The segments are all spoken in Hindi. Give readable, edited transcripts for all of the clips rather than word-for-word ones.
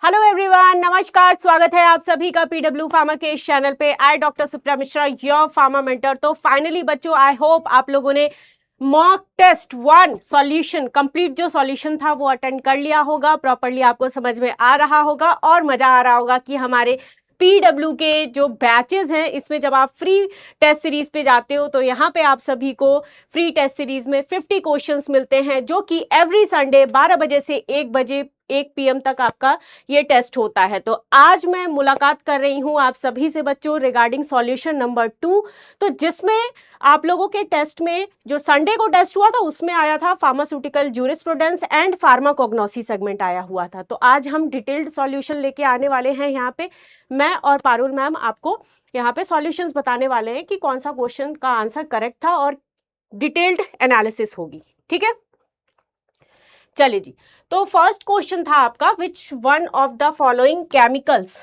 हेलो एवरीवन, नमस्कार। स्वागत है आप सभी का पीडब्ल्यू फार्मा के इस चैनल पे। I doctor Supriya Mishra, your pharma mentor. तो फाइनली बच्चों, आई होप आप लोगों ने मॉक टेस्ट 1 सॉल्यूशन कंप्लीट जो सॉल्यूशन था वो अटेंड कर लिया होगा, प्रॉपर्ली आपको समझ में आ रहा होगा और मजा आ रहा होगा कि हमारे पीडब्ल्यू के जो बैचेस हैं इसमें जब आप फ्री टेस्ट सीरीज पे जाते हो तो यहाँ पे आप सभी को फ्री टेस्ट सीरीज में 50 क्वेश्चंस मिलते हैं, जो कि एवरी संडे 12 बजे से 1 बजे 1 PM तक आपका ये टेस्ट होता है। तो आज मैं मुलाकात कर रही हूँ आप सभी से बच्चों रिगार्डिंग सॉल्यूशन नंबर 2, तो जिसमें आप लोगों के टेस्ट में जो संडे को टेस्ट हुआ था उसमें आया था pharmaceutical jurisprudence and pharmacognosy segment आया हुआ था। तो आज हम डिटेल्ड सॉल्यूशन लेके आने वाले हैं। यहाँ पे मैं और पारुल मैम आपको यहाँ पे सॉल्यूशंस बताने वाले हैं कि कौन सा क्वेश्चन का आंसर करेक्ट था और डिटेल्ड एनालिसिस होगी। ठीक है, चलिए जी। तो फर्स्ट क्वेश्चन था आपका, which one of the following chemicals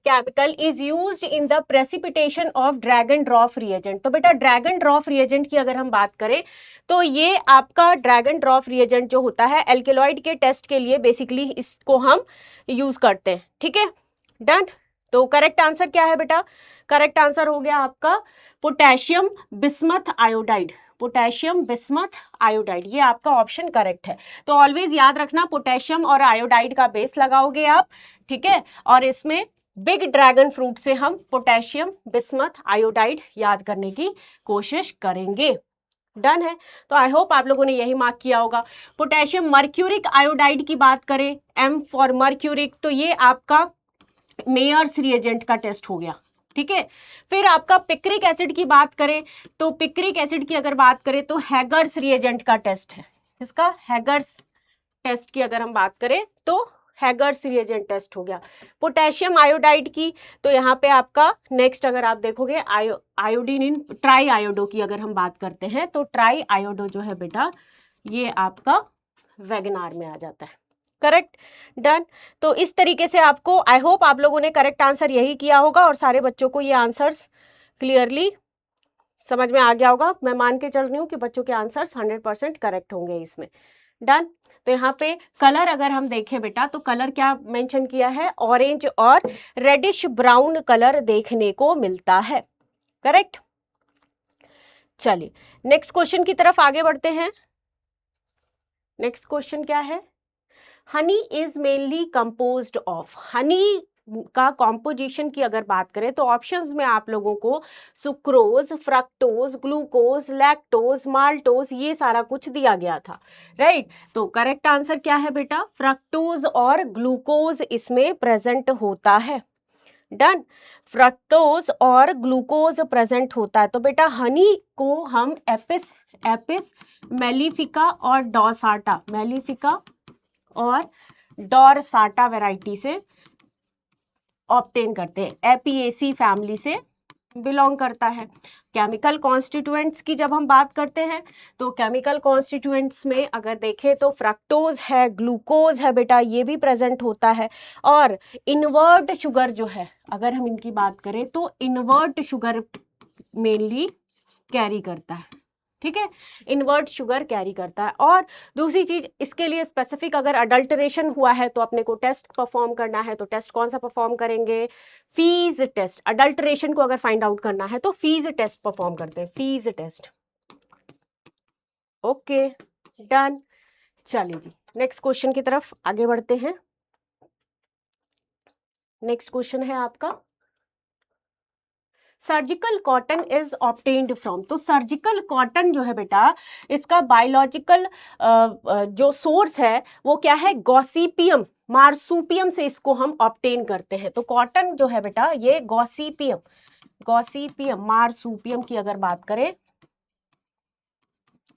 chemical is used in the precipitation of dragon drop reagent. तो बेटा ड्रैगन ड्रॉप रिएजेंट की अगर हम बात करें तो ये आपका ड्रैगन ड्रॉप रिएजेंट जो होता है एल्केलॉइड के टेस्ट के लिए बेसिकली इसको हम यूज करते हैं। ठीक है, डन। तो करेक्ट आंसर क्या है बेटा? करेक्ट आंसर हो गया आपका potassium bismuth iodide. Potassium bismuth iodide, ये आपका ऑप्शन करेक्ट है। तो ऑलवेज याद रखना पोटेशियम और आयोडाइड का बेस लगाओगे आप। ठीक है, और इसमें बिग ड्रैगन फ्रूट से हम पोटेशियम बिस्मथ आयोडाइड याद करने की कोशिश करेंगे। डन है। तो आई होप आप लोगों ने यही मार्क किया होगा। पोटेशियम मर्क्यूरिक आयोडाइड की बात करें, एम फॉर मर्क्यूरिक, तो ये आपका मेयर्स रिएजेंट का टेस्ट हो गया। ठीक है, फिर आपका पिक्रिक एसिड की बात करें तो पिक्रिक एसिड की अगर बात करें तो हैगर्स रिएजेंट का टेस्ट है। इसका हैगर्स टेस्ट की अगर हम बात करें तो हैगर्स रिएजेंट टेस्ट हो गया। पोटेशियम आयोडाइड की तो यहाँ पे आपका नेक्स्ट अगर आप देखोगे आयोडीन इन ट्राई आयोडो की अगर हम बात करते हैं तो ट्राई आयोडो जो है बेटा ये आपका वैगनार में आ जाता है। Correct, done. तो इस तरीके से आपको आई होप आप लोगों ने करेक्ट आंसर यही किया होगा और सारे बच्चों को ये आंसर्स क्लियरली समझ में आ गया होगा। मैं मान के चल रही हूँ कि बच्चों के आंसर्स 100% करेक्ट होंगे इसमें। डन। तो यहाँ पे कलर अगर हम देखें बेटा तो कलर क्या मेंशन किया है? ऑरेंज और रेडिश ब्राउन कलर देखने को मिलता है। करेक्ट, चलिए नेक्स्ट क्वेश्चन की तरफ आगे बढ़ते हैं। नेक्स्ट क्वेश्चन क्या है? Honey is mainly composed of. Honey का कॉम्पोजिशन की अगर बात करें तो ऑप्शंस में आप लोगों को sucrose, fructose, glucose, lactose, maltose ये सारा कुछ दिया गया था। राइट, तो करेक्ट आंसर क्या है बेटा? फ्रक्टोज और ग्लूकोज इसमें प्रेजेंट होता है। डन, फ्रक्टोज और ग्लूकोज प्रेजेंट होता है। तो बेटा हनी को हम एपिस एपिस मेलिफिका और डॉर्साटा, मेलिफिका और डॉर्साटा वैरायटी से ऑब्टेन करते हैं। एपिएसी फैमिली से बिलोंग करता है। केमिकल कॉन्स्टिट्यूएंट्स की जब हम बात करते हैं तो केमिकल कॉन्स्टिट्यूएंट्स में अगर देखें तो फ्रक्टोज है, ग्लूकोज है बेटा, ये भी प्रेजेंट होता है। और इनवर्ट शुगर जो है अगर हम इनकी बात करें तो इनवर्ट शुगर मेनली कैरी करता है। ठीक है, इनवर्ट शुगर कैरी करता है। और दूसरी चीज इसके लिए स्पेसिफिक अगर अडल्टरेशन हुआ है तो अपने को टेस्ट परफॉर्म करना है, तो टेस्ट कौन सा परफॉर्म करेंगे? Fees test. अडल्टरेशन को अगर फाइंड आउट करना है तो फीज टेस्ट परफॉर्म करते हैं, फीज टेस्ट। Okay, done. चलिए जी नेक्स्ट क्वेश्चन की तरफ आगे बढ़ते हैं। नेक्स्ट क्वेश्चन है आपका surgical cotton is obtained from. तो सर्जिकल कॉटन जो है बेटा इसका बायोलॉजिकल जो सोर्स है वो क्या है? गॉसिपियम मार्सूपियम से इसको हम ऑब्टेन करते हैं। तो कॉटन जो है बेटा ये गॉसिपियम मार्सूपियम की अगर बात करें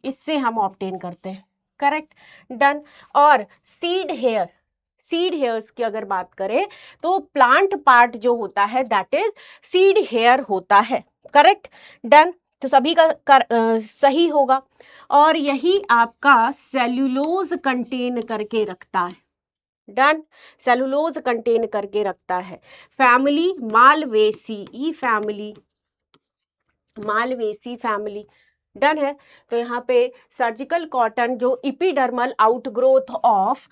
इससे हम ऑब्टेन करते हैं। Correct, done. और सीड हेयर्स की अगर बात करें तो प्लांट पार्ट जो होता है दैट इज सीड हेयर होता है। Correct, done. तो सभी का सही होगा। और यही आपका सेल्यूलोज कंटेन करके रखता है। डन, सेल्यूलोज कंटेन करके रखता है। Family Malvaceae family. डन है। तो यहाँ पे सर्जिकल कॉटन जो इपिडर्मल आउटग्रोथ ऑफ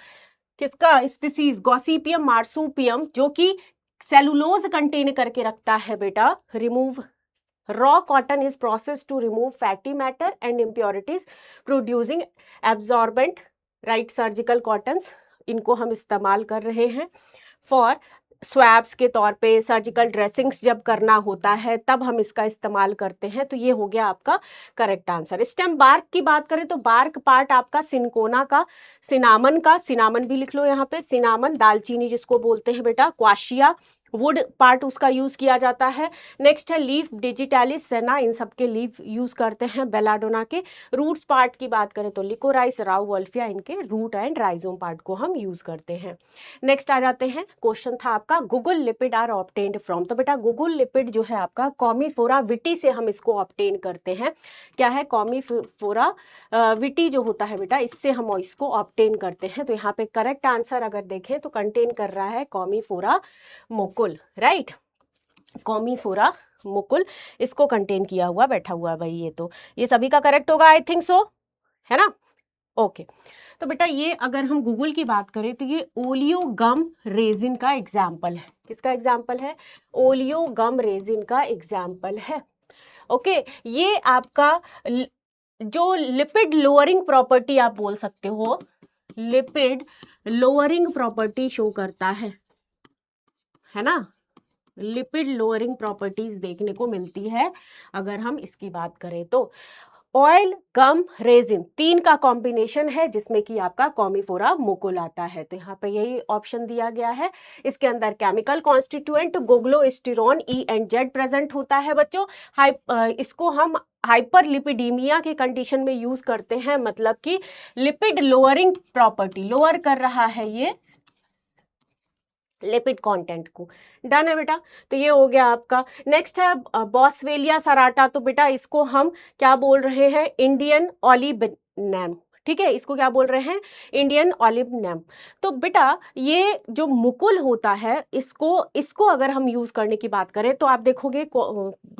किसका स्पीसीज, गॉसिपियम मार्सूपियम, जो कि सेलुलोज कंटेन करके रखता है बेटा। Remove raw cotton is process to remove fatty matter and impurities producing absorbent, right, surgical cottons, इनको हम इस्तेमाल कर रहे हैं फॉर स्वैब्स के तौर पे, सर्जिकल ड्रेसिंग्स जब करना होता है तब हम इसका इस्तेमाल करते हैं। तो ये हो गया आपका करेक्ट आंसर। स्टेम बार्क की बात करें तो बार्क पार्ट आपका सिनकोना का, सिनामन का, सिनामन भी लिख लो यहाँ पे, सिनामन, दालचीनी जिसको बोलते हैं बेटा, क्वाशिया, वुड पार्ट उसका यूज किया जाता है। नेक्स्ट है लीफ डिजिटालिस, सेना, इन सब के लीफ यूज करते हैं बेलाडोना के। रूट्स पार्ट की बात करें तो लिकोराइस, राउ वोल्फिया, इनके रूट एंड राइजोम पार्ट को हम यूज करते हैं। नेक्स्ट आ जाते हैं, क्वेश्चन था आपका guggul lipid are obtained from. तो बेटा गुगुल लिपिड जो है आपका कॉमीफोरा विटी से हम इसको ऑब्टेन करते हैं। क्या है, कॉमीफोरा विटी जो होता है बेटा, इससे हम इसको ऑब्टेन करते हैं। तो यहाँ पे करेक्ट आंसर अगर देखें तो कंटेन कर रहा है कॉमीफोरा मुकुल, राइट, कॉमीफोरा मुकुल इसको कंटेन किया हुआ बैठा हुआ है भाई। ये तो ये सभी का करेक्ट होगा, आई थिंक सो, है ना। ओके तो बेटा ये अगर हम गूगल की बात करें तो ये ओलियोगम रेजिन का एग्जाम्पल है। किसका एग्जाम्पल है, ओलियोगम रेजिन का एग्जाम्पल है। ओके ये आपका जो लिपिड लोअरिंग प्रॉपर्टी आप बोल सकते हो, लिपिड लोअरिंग प्रॉपर्टी शो करता है ना, लिपिड लोअरिंग प्रॉपर्टीज देखने को मिलती है अगर हम इसकी बात करें तो। ऑयल गम रेजिन तीन का कॉम्बिनेशन है जिसमें कि आपका कॉमीफोरा मुकुल आता है। तो यहाँ पे यही ऑप्शन दिया गया है। इसके अंदर chemical constituent guggulsterone E and Z present होता है बच्चों। इसको हम हाइपरलिपिडीमिया के कंडीशन में यूज करते हैं, मतलब कि लिपिड लोअरिंग प्रॉपर्टी, लोअर कर रहा है ये लिपिड कंटेंट को। डन है बेटा, तो ये हो गया आपका। नेक्स्ट है बॉसवेलिया सराटा। तो बेटा इसको हम क्या बोल रहे हैं, इंडियन ऑलिव नैम, ठीक है, इसको क्या बोल रहे हैं, इंडियन ऑलिव नैम। तो बेटा ये जो मुकुल होता है इसको अगर हम यूज करने की बात करें तो आप देखोगे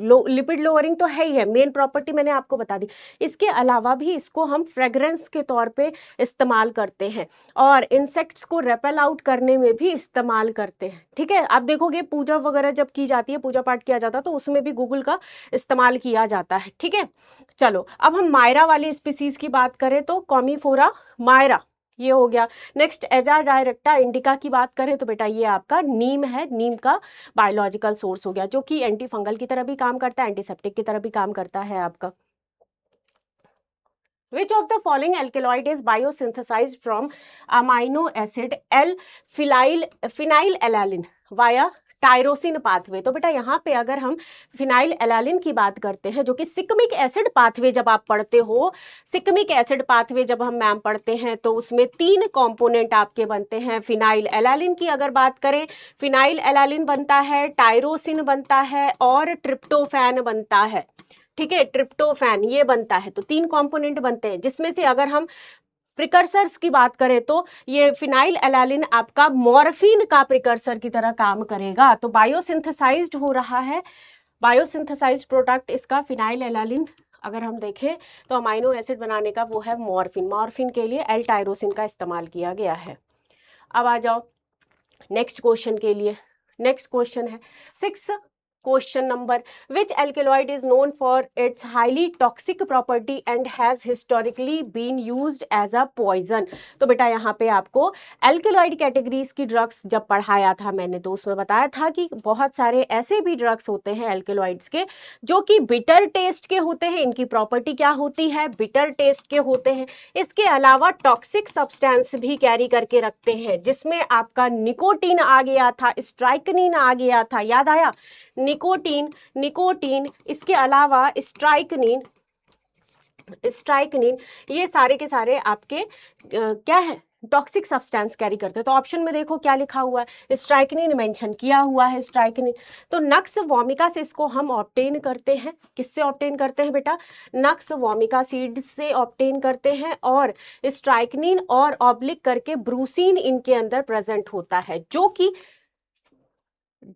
लिपिड लोअरिंग तो है ही है, मेन प्रॉपर्टी मैंने आपको बता दी। इसके अलावा भी इसको हम फ्रेग्रेंस के तौर पे इस्तेमाल करते हैं और इंसेक्ट्स को रेपेल आउट करने में भी इस्तेमाल करते हैं। ठीक है, आप देखोगे पूजा वगैरह जब की जाती है, पूजा पाठ किया जाता है तो उसमें भी गूगल का इस्तेमाल किया जाता है। ठीक है, चलो अब हम मायरा वाली स्पीसीज की बात करें तो कॉमीफोरा मायरा ये हो गया। नेक्स्ट एजा डायरेक्टा इंडिका की बात करें तो बेटा ये आपका नीम है, नीम का बायोलॉजिकल सोर्स हो गया जो कि एंटी फंगल की तरह भी काम करता है, एंटीसेप्टिक की तरह भी काम करता है आपका। Which of the following alkaloid is biosynthesized from amino acid phenylalanine via tyrosine pathway. तो बेटा यहाँ पे अगर हम फिनाइल एलालिन की बात करते हैं जो कि सिकमिक एसिड पाथवे, जब आप पढ़ते हो सिकमिक एसिड पाथवे जब हम मैम पढ़ते हैं तो उसमें तीन कंपोनेंट आपके बनते हैं। फिनाइल एलालिन की अगर बात करें, फिनाइल एलालिन बनता है, टायरोसिन बनता है और ट्रिप्टोफैन बनता है। ठीक है, ट्रिप्टोफैन ये बनता है, तो तीन कंपोनेंट बनते हैं जिसमें से अगर हम प्रिकर्सर्स की बात करें तो ये फिनाइल एलालिन आपका मॉर्फिन का प्रिकर्सर की तरह काम करेगा। तो बायोसिंथेसाइज्ड हो रहा है, बायोसिंथेसाइज्ड प्रोडक्ट इसका फिनाइल एलालिन अगर हम देखें तो अमाइनो एसिड बनाने का वो है मॉर्फिन, मॉर्फिन के लिए एल टायरोसिन का इस्तेमाल किया गया है। अब आ जाओ नेक्स्ट क्वेश्चन के लिए। नेक्स्ट क्वेश्चन है 6 question number, which alkaloid is known for its highly toxic property and has historically been used as a poison. तो बेटा यहाँ पे आपको एल्केलॉइड कैटेगरीज की ड्रग्स जब पढ़ाया था मैंने तो उसमें बताया था कि बहुत सारे ऐसे भी ड्रग्स होते हैं एल्केलॉइड्स के जो कि बिटर टेस्ट के होते हैं। इनकी प्रॉपर्टी क्या होती है, बिटर टेस्ट के होते हैं। इसके अलावा टॉक्सिक सब्सटेंस भी कैरी करके रखते हैं जिसमें आपका निकोटीन आ गया था, स्ट्राइकनिन आ गया था, याद आया, निकोटीन, इसके अलावा स्ट्राइकनिन, ये सारे के सारे आपके क्या है, टॉक्सिक सब्सटेंस कैरी करते हैं। तो ऑप्शन में देखो क्या लिखा हुआ है, स्ट्राइकनिन मेंशन किया हुआ है, स्ट्राइकनिन। तो नक्स वोमिका से इसको हम ऑब्टेन करते हैं। किससे ऑब्टेन करते हैं बेटा, नक्स वोमिका सीड्स से ऑब्टेन करते हैं और स्ट्राइकनिन और ऑब्लिक करके ब्रूसीन इनके अंदर प्रेजेंट होता है जो कि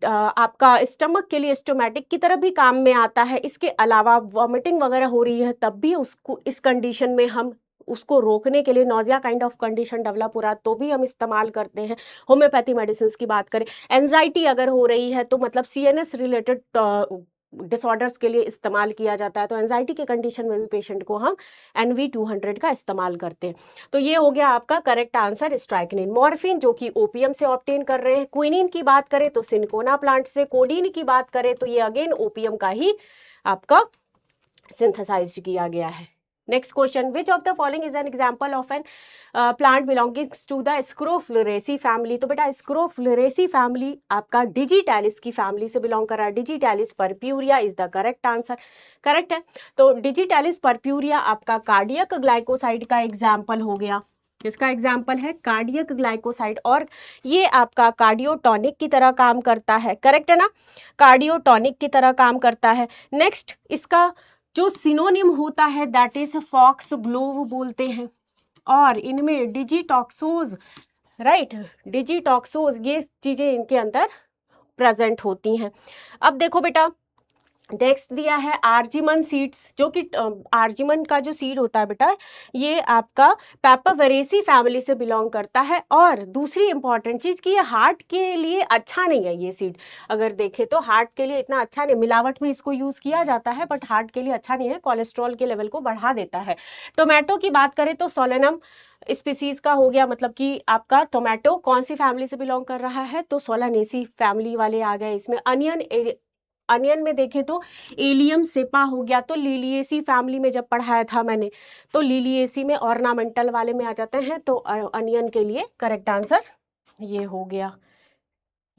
आपका स्टमक के लिए स्टोमेटिक की तरह भी काम में आता है। इसके अलावा वॉमिटिंग वगैरह हो रही है तब भी उसको इस कंडीशन में हम उसको रोकने के लिए, nausea kind of condition develop हो रहा है तो भी हम इस्तेमाल करते हैं। होम्योपैथी मेडिसिन की बात करें, एंजाइटी अगर हो रही है तो मतलब सीएनएस रिलेटेड डिसऑर्डर्स के लिए इस्तेमाल किया जाता है, तो एंजाइटी के कंडीशन में भी पेशेंट को हम NV200 का इस्तेमाल करते हैं। तो ये हो गया आपका करेक्ट आंसर स्ट्राइकनिन। मॉर्फिन जो कि ओपीएम से ऑब्टेन कर रहे हैं, क्विनिन की बात करें तो सिनकोना प्लांट से, कोडीन की बात करें तो ये अगेन ओपीएम का ही आपका सिंथेसाइज किया गया है। Next question, which of the following is an example of an plant belongings to the scrophulariaceae family. तो बेटा स्क्रोफ्लोरेसी फैमिली आपका डिजिटैलिस की फैमिली से बिलोंग कर रहा है। Digitalis purpurea is the correct answer. Correct है। तो डिजिटैलिस परप्यूरिया आपका कार्डियक ग्लाइकोसाइड का एग्जाम्पल हो गया। इसका एग्जाम्पल है कार्डियक ग्लाइकोसाइड, और ये आपका कार्डियोटॉनिक की तरह काम करता है। करेक्ट है ना, कार्डियोटॉनिक की तरह काम करता है। नेक्स्ट इसका जो सिनोनिम होता है दैट इज फॉक्स ग्लोव बोलते हैं, और इनमें डिजिटॉक्सोज, राइट, डिजिटॉक्सोज ये चीजें इनके अंदर प्रेजेंट होती हैं। अब देखो बेटा, नेक्स्ट दिया है आर्जिमन सीड्स, जो कि आर्जिमन का जो सीड होता है बेटा, ये आपका पेपावेरेसी फैमिली से बिलोंग करता है। और दूसरी इंपॉर्टेंट चीज कि ये हार्ट के लिए अच्छा नहीं है। ये सीड अगर देखें तो हार्ट के लिए इतना अच्छा नहीं, मिलावट में इसको यूज किया जाता है बट हार्ट के लिए अच्छा नहीं है, कोलेस्ट्रॉल के लेवल को बढ़ा देता है। टोमेटो की बात करें तो सोलेनम स्पीसीज का हो गया, मतलब कि आपका टोमेटो कौन सी फैमिली से बिलोंग कर रहा है, तो सोलानेसी फैमिली वाले आ गए इसमें। अनियन में देखें तो एलियम सेपा हो गया। तो लिलिएसी फैमिली में जब पढ़ाया था मैंने, तो लिलिएसी में ऑर्नामेंटल वाले में आ जाते हैं, तो अनियन के लिए करेक्ट आंसर ये हो गया,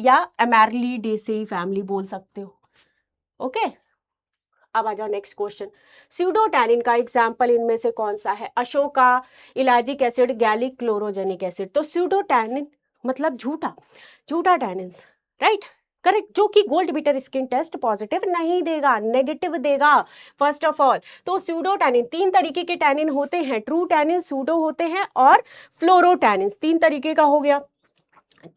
या एमेरलिडेसी फैमिली बोल सकते हो। ओके, अब आ जाओ नेक्स्ट क्वेश्चन, स्यूडोटैनिन का एग्जाम्पल इनमें से कौन सा है। Ashoka, ellagic acid, gallic chlorogenic acid. तो स्यूडोटैनिन मतलब झूठा, झूठा टैनिन्स, राइट, करेक्ट, जो कि gold beater skin test positive नहीं देगा, नेगेटिव देगा। फर्स्ट ऑफ ऑल तो स्यूडोटैनिन, तीन तरीके के टैनिन होते हैं, ट्रू टैनिन, सूडो होते हैं, और फ्लोरोटैनिन, तीन तरीके का हो गया।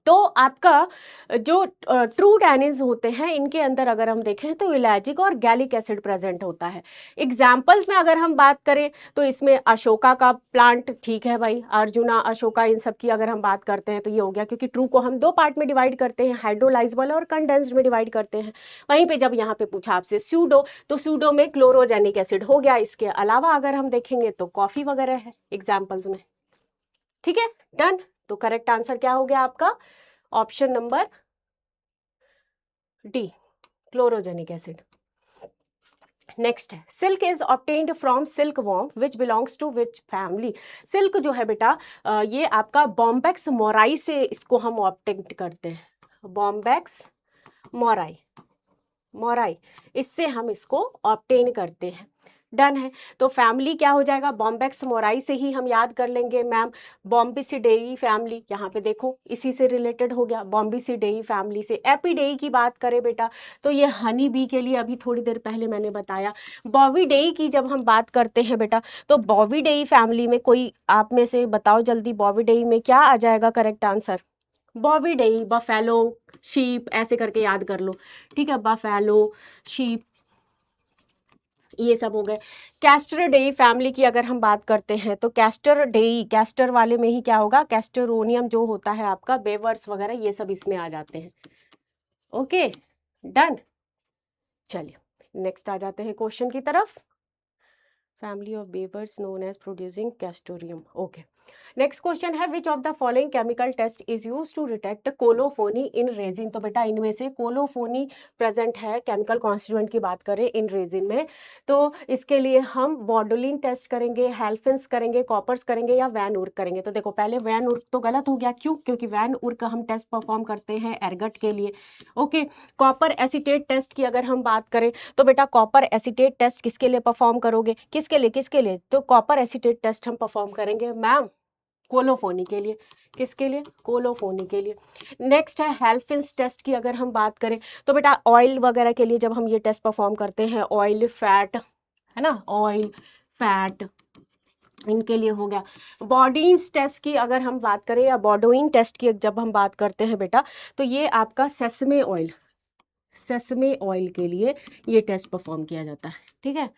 तो आपका जो ट्रू टैनिन्स होते हैं इनके अंदर अगर हम देखें तो इलाजिक और गैलिक एसिड प्रेजेंट होता है। एग्जाम्पल्स में अगर हम बात करें तो इसमें अशोका का प्लांट, ठीक है भाई, अर्जुना, अशोका, इन सब की अगर हम बात करते हैं तो ये हो गया, क्योंकि ट्रू को हम दो पार्ट में डिवाइड करते हैं, हाइड्रोलाइजेबल और कंडेंस्ड में डिवाइड करते हैं। वहीं पे जब यहाँ पे पूछा आपसे स्यूडो, तो स्यूडो में क्लोरोजेनिक एसिड हो गया। इसके अलावा अगर हम देखेंगे तो कॉफी वगैरह है एग्जाम्पल्स में। ठीक है, डन। तो करेक्ट आंसर क्या हो गया आपका, option number D, chlorogenic acid. Next है, silk is obtained from silk worm which belongs to which family. Silk जो है बेटा ये आपका बॉम्बेक्स मोराई से इसको हम ऑब्टेन्ड करते हैं। बॉम्बेक्स मोराई, मोराई, इससे हम इसको ऑब्टेन करते हैं। डन है। तो फैमिली क्या हो जाएगा, बॉम्बेक्स मोराई से ही हम याद कर लेंगे मैम, बॉम्बिसिडेई फैमिली, यहाँ पे देखो इसी से रिलेटेड हो गया, बॉम्बिसिडेई फैमिली से। एपिडेई की बात करें बेटा तो ये हनी बी के लिए अभी थोड़ी देर पहले मैंने बताया। बॉविडेई की जब हम बात करते हैं बेटा तो बॉविडेई फैमिली में कोई आप में से बताओ जल्दी, बॉविडेई में क्या आ जाएगा करेक्ट आंसर। बॉविडेई, बफेलो, शीप, ऐसे करके याद कर लो, ठीक है, बफेलो, शीप, ये सब हो गए। कैस्टरडेई फैमिली की अगर हम बात करते हैं तो कैस्टरडेई, कैस्टर वाले में ही क्या होगा, कैस्टरोनियम जो होता है आपका, बेवर्स वगैरह ये सब इसमें आ जाते हैं। Okay, done. चलिए नेक्स्ट आ जाते हैं क्वेश्चन की तरफ। Family of beavers known as producing castoreum. Okay, next question है, which of the following chemical test is use to detect colophony in resin. तो बेटा इनमें से कोलोफोनी प्रेजेंट है, केमिकल कॉन्स्टिट्यूएंट की बात करें इन रेजिन में, तो इसके लिए हम बॉडोलिन टेस्ट करेंगे, हेल्फिन्स करेंगे, कॉपर्स करेंगे, या वैन उर्क करेंगे। तो देखो पहले वैन उर्क तो गलत हो गया, क्यों, क्योंकि वैन उर्क हम टेस्ट परफॉर्म करते हैं एरगट के लिए। ओके, कॉपर एसीटेट टेस्ट की अगर हम बात करें तो बेटा कॉपर एसीटेट टेस्ट किसके लिए परफॉर्म करोगे, किसके लिए, किसके लिए, तो कॉपर एसीटेट टेस्ट हम परफॉर्म करेंगे मैम कोलोफोनी के लिए। किसके लिए, कोलोफोनी के लिए। नेक्स्ट है हेल्फिन्स टेस्ट की अगर हम बात करें तो बेटा ऑयल वगैरह के लिए जब हम ये टेस्ट परफॉर्म करते हैं, ऑयल फैट, है ना, ऑयल फैट, इनके लिए हो गया। बॉडीज टेस्ट की अगर हम बात करें या बॉडोइन टेस्ट की जब हम बात करते हैं बेटा तो ये आपका सेसमे ऑयल, सेसमे ऑयल के लिए ये टेस्ट परफॉर्म किया जाता है। ठीक है,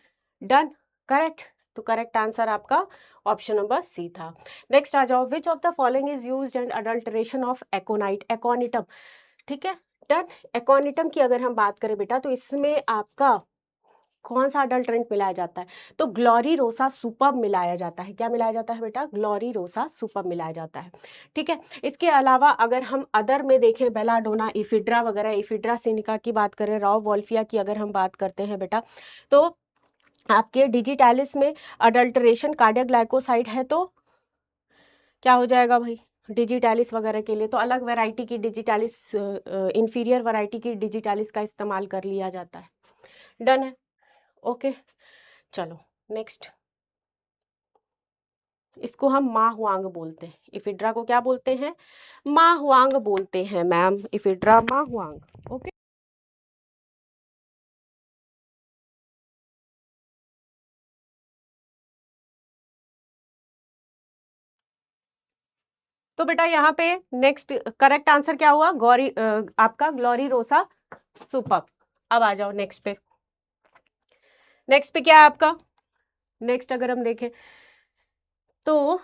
डन, करेक्ट। तो करेक्ट आंसर आपका ऑप्शन नंबर सी था। नेक्स्ट आ जाओ, which of the following is used in adulteration of aconite, aconitum, ठीक है डन। एकोनिटम की अगर हम बात करें बेटा, तो इसमें आपका कौन सा अडल्ट्रेंट मिलाया जाता है, तो ग्लोरी रोसा सुपर्ब मिलाया जाता है। क्या मिलाया जाता है बेटा, ग्लोरी रोसा सुपर्ब मिलाया जाता है, ठीक है। इसके अलावा अगर हम अदर में देखें, बेलाडोना, इफिड्रा वगैरह, इफिड्रा सिनिका की बात करें, राव वोल्फिया की अगर हम बात करते हैं बेटा, तो आपके डिजिटैलिस में अडल्ट्रेशन कार्डियक ग्लाइकोसाइड है, तो क्या हो जाएगा भाई, डिजिटैलिस वगैरह के लिए तो अलग वैरायटी की डिजिटैलिस, इंफीरियर वैरायटी की डिजिटैलिस का इस्तेमाल कर लिया जाता है। डन है, ओके चलो नेक्स्ट। इसको हम माहुआंग बोलते हैं, इफिड्रा को क्या बोलते हैं, माहुआंग बोलते हैं मैम, इफिड्रा माहुआंग, ओके। तो बेटा यहाँ पे नेक्स्ट करेक्ट आंसर क्या हुआ, गौरी आपका ग्लोरी रोसा सुपर्ब। अब आ जाओ नेक्स्ट पे, नेक्स्ट पे क्या है आपका, नेक्स्ट अगर हम देखें तो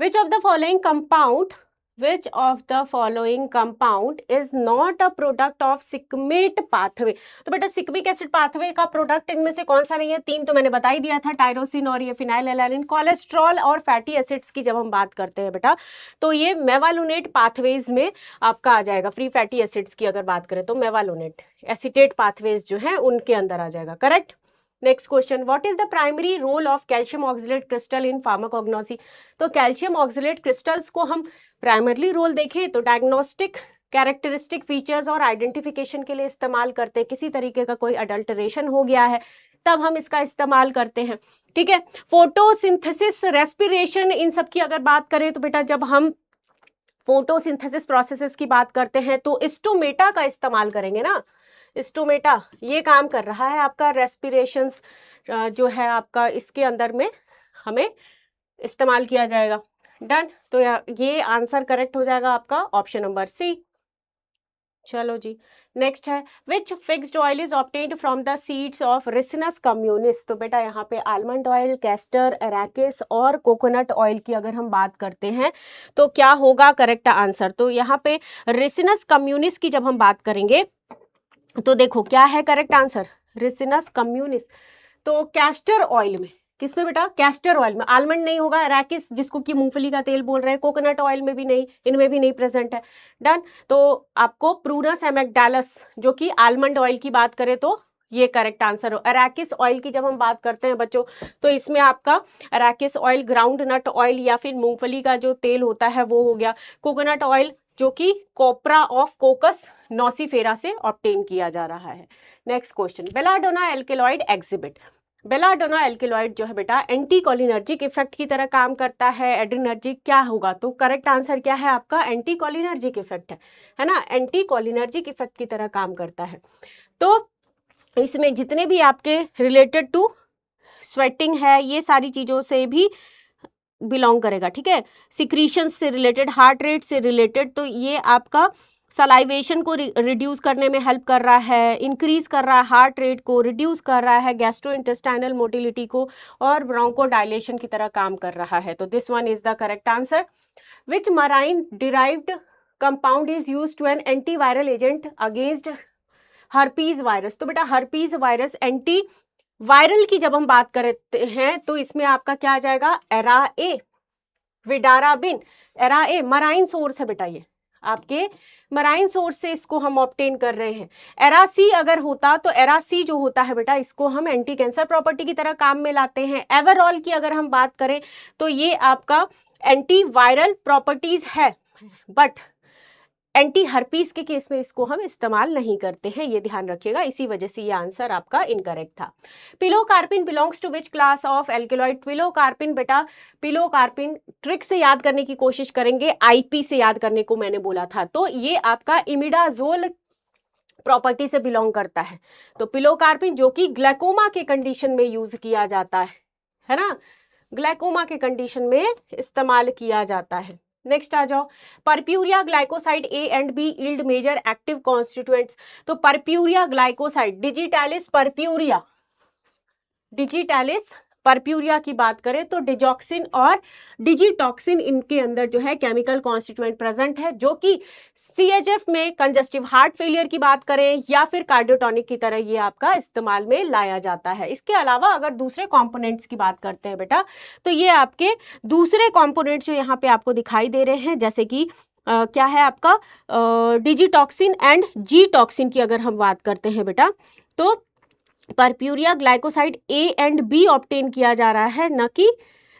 which of the following compound, which of the following compound is not a product of shikimate pathway. तो बेटा सिकमिक एसिड पाथवे का प्रोडक्ट इनमें से कौन सा नहीं है, तीन तो मैंने बता ही दिया था, टायरोसिन और ये फिनाइलएलानिन। कोलेस्ट्रॉल और फैटी एसिड्स की जब हम बात करते हैं बेटा, तो ये मेवालुनेट पाथवेज में आपका आ जाएगा। फ्री फैटी एसिड्स की अगर बात करें तो मेवालुनेट एसिटेट पाथवेज जो है उनके अंदर आ जाएगा, correct. Next question, what is the primary role of calcium oxalate crystal in pharmacognosy. तो कैल्शियम ऑक्सलेट क्रिस्टल्स को हम प्राइमरली रोल देखें तो डायग्नोस्टिक, कैरेक्टरिस्टिक फीचर्स और आइडेंटिफिकेशन के लिए इस्तेमाल करते हैं। किसी तरीके का कोई अडल्टरेशन हो गया है तब हम इसका इस्तेमाल करते हैं, ठीक है। फोटोसिंथेसिस, रेस्पिरेशन, इन सब की अगर बात करें तो बेटा जब हम फोटोसिंथेसिस प्रोसेसेस की बात करते हैं तो स्टोमेटा का इस्तेमाल करेंगे ना। स्टोमेटा ये काम कर रहा है आपका रेस्पिरेशंस जो है आपका, इसके अंदर में हमें इस्तेमाल किया जाएगा। डन, तो ये आंसर करेक्ट हो जाएगा आपका ऑप्शन नंबर सी। चलो जी नेक्स्ट है, which fixed oil is obtained from the seeds of ricinus communis. तो बेटा यहाँ पे आलमंड ऑयल, कैस्टर, अराकिस और कोकोनट ऑयल की अगर हम बात करते हैं तो क्या होगा करेक्ट आंसर। तो यहाँ पे रिसिनस कम्युनिस की जब हम बात करेंगे तो देखो क्या है करेक्ट आंसर, रिसिनस कम्युनिस, तो कैस्टर ऑयल में, किसमें बेटा, कैस्टर ऑयल में। आलमंड नहीं होगा, अराकिस जिसको कि मूंगफली का तेल बोल रहे हैं, कोकोनट ऑयल में भी नहीं, इनमें भी नहीं प्रेजेंट है। डन, तो आपको प्रूनस एमेक्डालस जो कि आलमंड ऑयल की बात करें तो ये करेक्ट आंसर हो। अराकिस ऑयल की जब हम बात करते हैं बच्चों तो इसमें आपका अराकिस ऑयल, ग्राउंड नट ऑयल या फिर मूंगफली का जो तेल होता है वो हो गया। कोकोनट ऑयल जो कि कोपरा ऑफ कोकस नॉसिफेरा से ऑब्टेन किया जा रहा है। Next question, belladonna alkaloid exhibit. Belladonna alkaloid जो है बेटा एंटी कोलिनर्जिक इफेक्ट की तरह काम करता है। एड्रिनर्जिक क्या होगा, तो करेक्ट आंसर क्या है आपका, एंटी कोलिनर्जिक इफेक्ट है ना, एंटी कोलिनर्जिक इफेक्ट की तरह काम करता है। तो इसमें जितने भी आपके रिलेटेड टू स्वेटिंग है ये सारी चीजों से भी बिलोंग करेगा, ठीक है। सिक्रीशन से रिलेटेड, हार्ट रेट से रिलेटेड, तो ये आपका सलाइवेशन को रिड्यूस करने में हेल्प कर रहा है, इंक्रीज कर रहा है हार्ट रेट को, रिड्यूस कर रहा है गैस्ट्रोइंटेस्टाइनल मोटिलिटी को और ब्रोंको डायलेशन की तरह काम कर रहा है। तो this one is the correct answer. Which marine derived compound is used to an antiviral agent against herpes virus. तो बेटा हर्पीज वायरस एंटी वायरल की जब हम बात करते हैं तो इसमें आपका क्या आ जाएगा, एराए, विडाराबिन। एराए मराइन सोर्स है बेटा, ये आपके मराइन सोर्स से इसको हम ऑब्टेन कर रहे हैं। एरासी अगर होता तो एरासी जो होता है बेटा इसको हम एंटी कैंसर प्रॉपर्टी की तरह काम में लाते हैं। एवरऑल की अगर हम बात करें तो ये आपका एंटी वायरल प्रॉपर्टीज है, बट एंटी हर्पीस के केस में इसको हम इस्तेमाल नहीं करते हैं, ये ध्यान रखिएगा। इसी वजह से ये आंसर आपका इनकरेक्ट था। Pilocarpine belongs to which class of alkaloid. Pilocarpine बेटा, पिलोकार्पिन ट्रिक से याद करने की कोशिश करेंगे, आईपी से याद करने को मैंने बोला था, तो ये आपका इमिडाजोल प्रॉपर्टी से बिलोंग करता है। तो पिलोकार्पिन जो कि ग्लाइकोमा के कंडीशन में यूज किया जाता है ना, ग्लाइकोमा के कंडीशन में इस्तेमाल किया जाता है। नेक्स्ट आ जाओ, purpurea glycoside A and B yield major active constituents. तो purpurea glycoside, digitalis purpurea, digitalis purpurea की बात करें तो डिजॉक्सिन और डिजिटॉक्सिन इनके अंदर जो है केमिकल कॉन्स्टिट्यूएंट प्रेजेंट है, जो कि CHF में कंजस्टिव हार्ट फेलियर की बात करें या फिर कार्डियोटॉनिक की तरह ये आपका इस्तेमाल में लाया जाता है। इसके अलावा अगर दूसरे कंपोनेंट्स की बात करते हैं बेटा, तो ये आपके दूसरे कंपोनेंट्स जो यहाँ पे आपको दिखाई दे रहे हैं, जैसे कि क्या है आपका डिजिटॉक्सिन एंड जी टॉक्सिन की अगर हम बात करते हैं बेटा, तो purpurea glycoside A and B obtain किया जा रहा है, न कि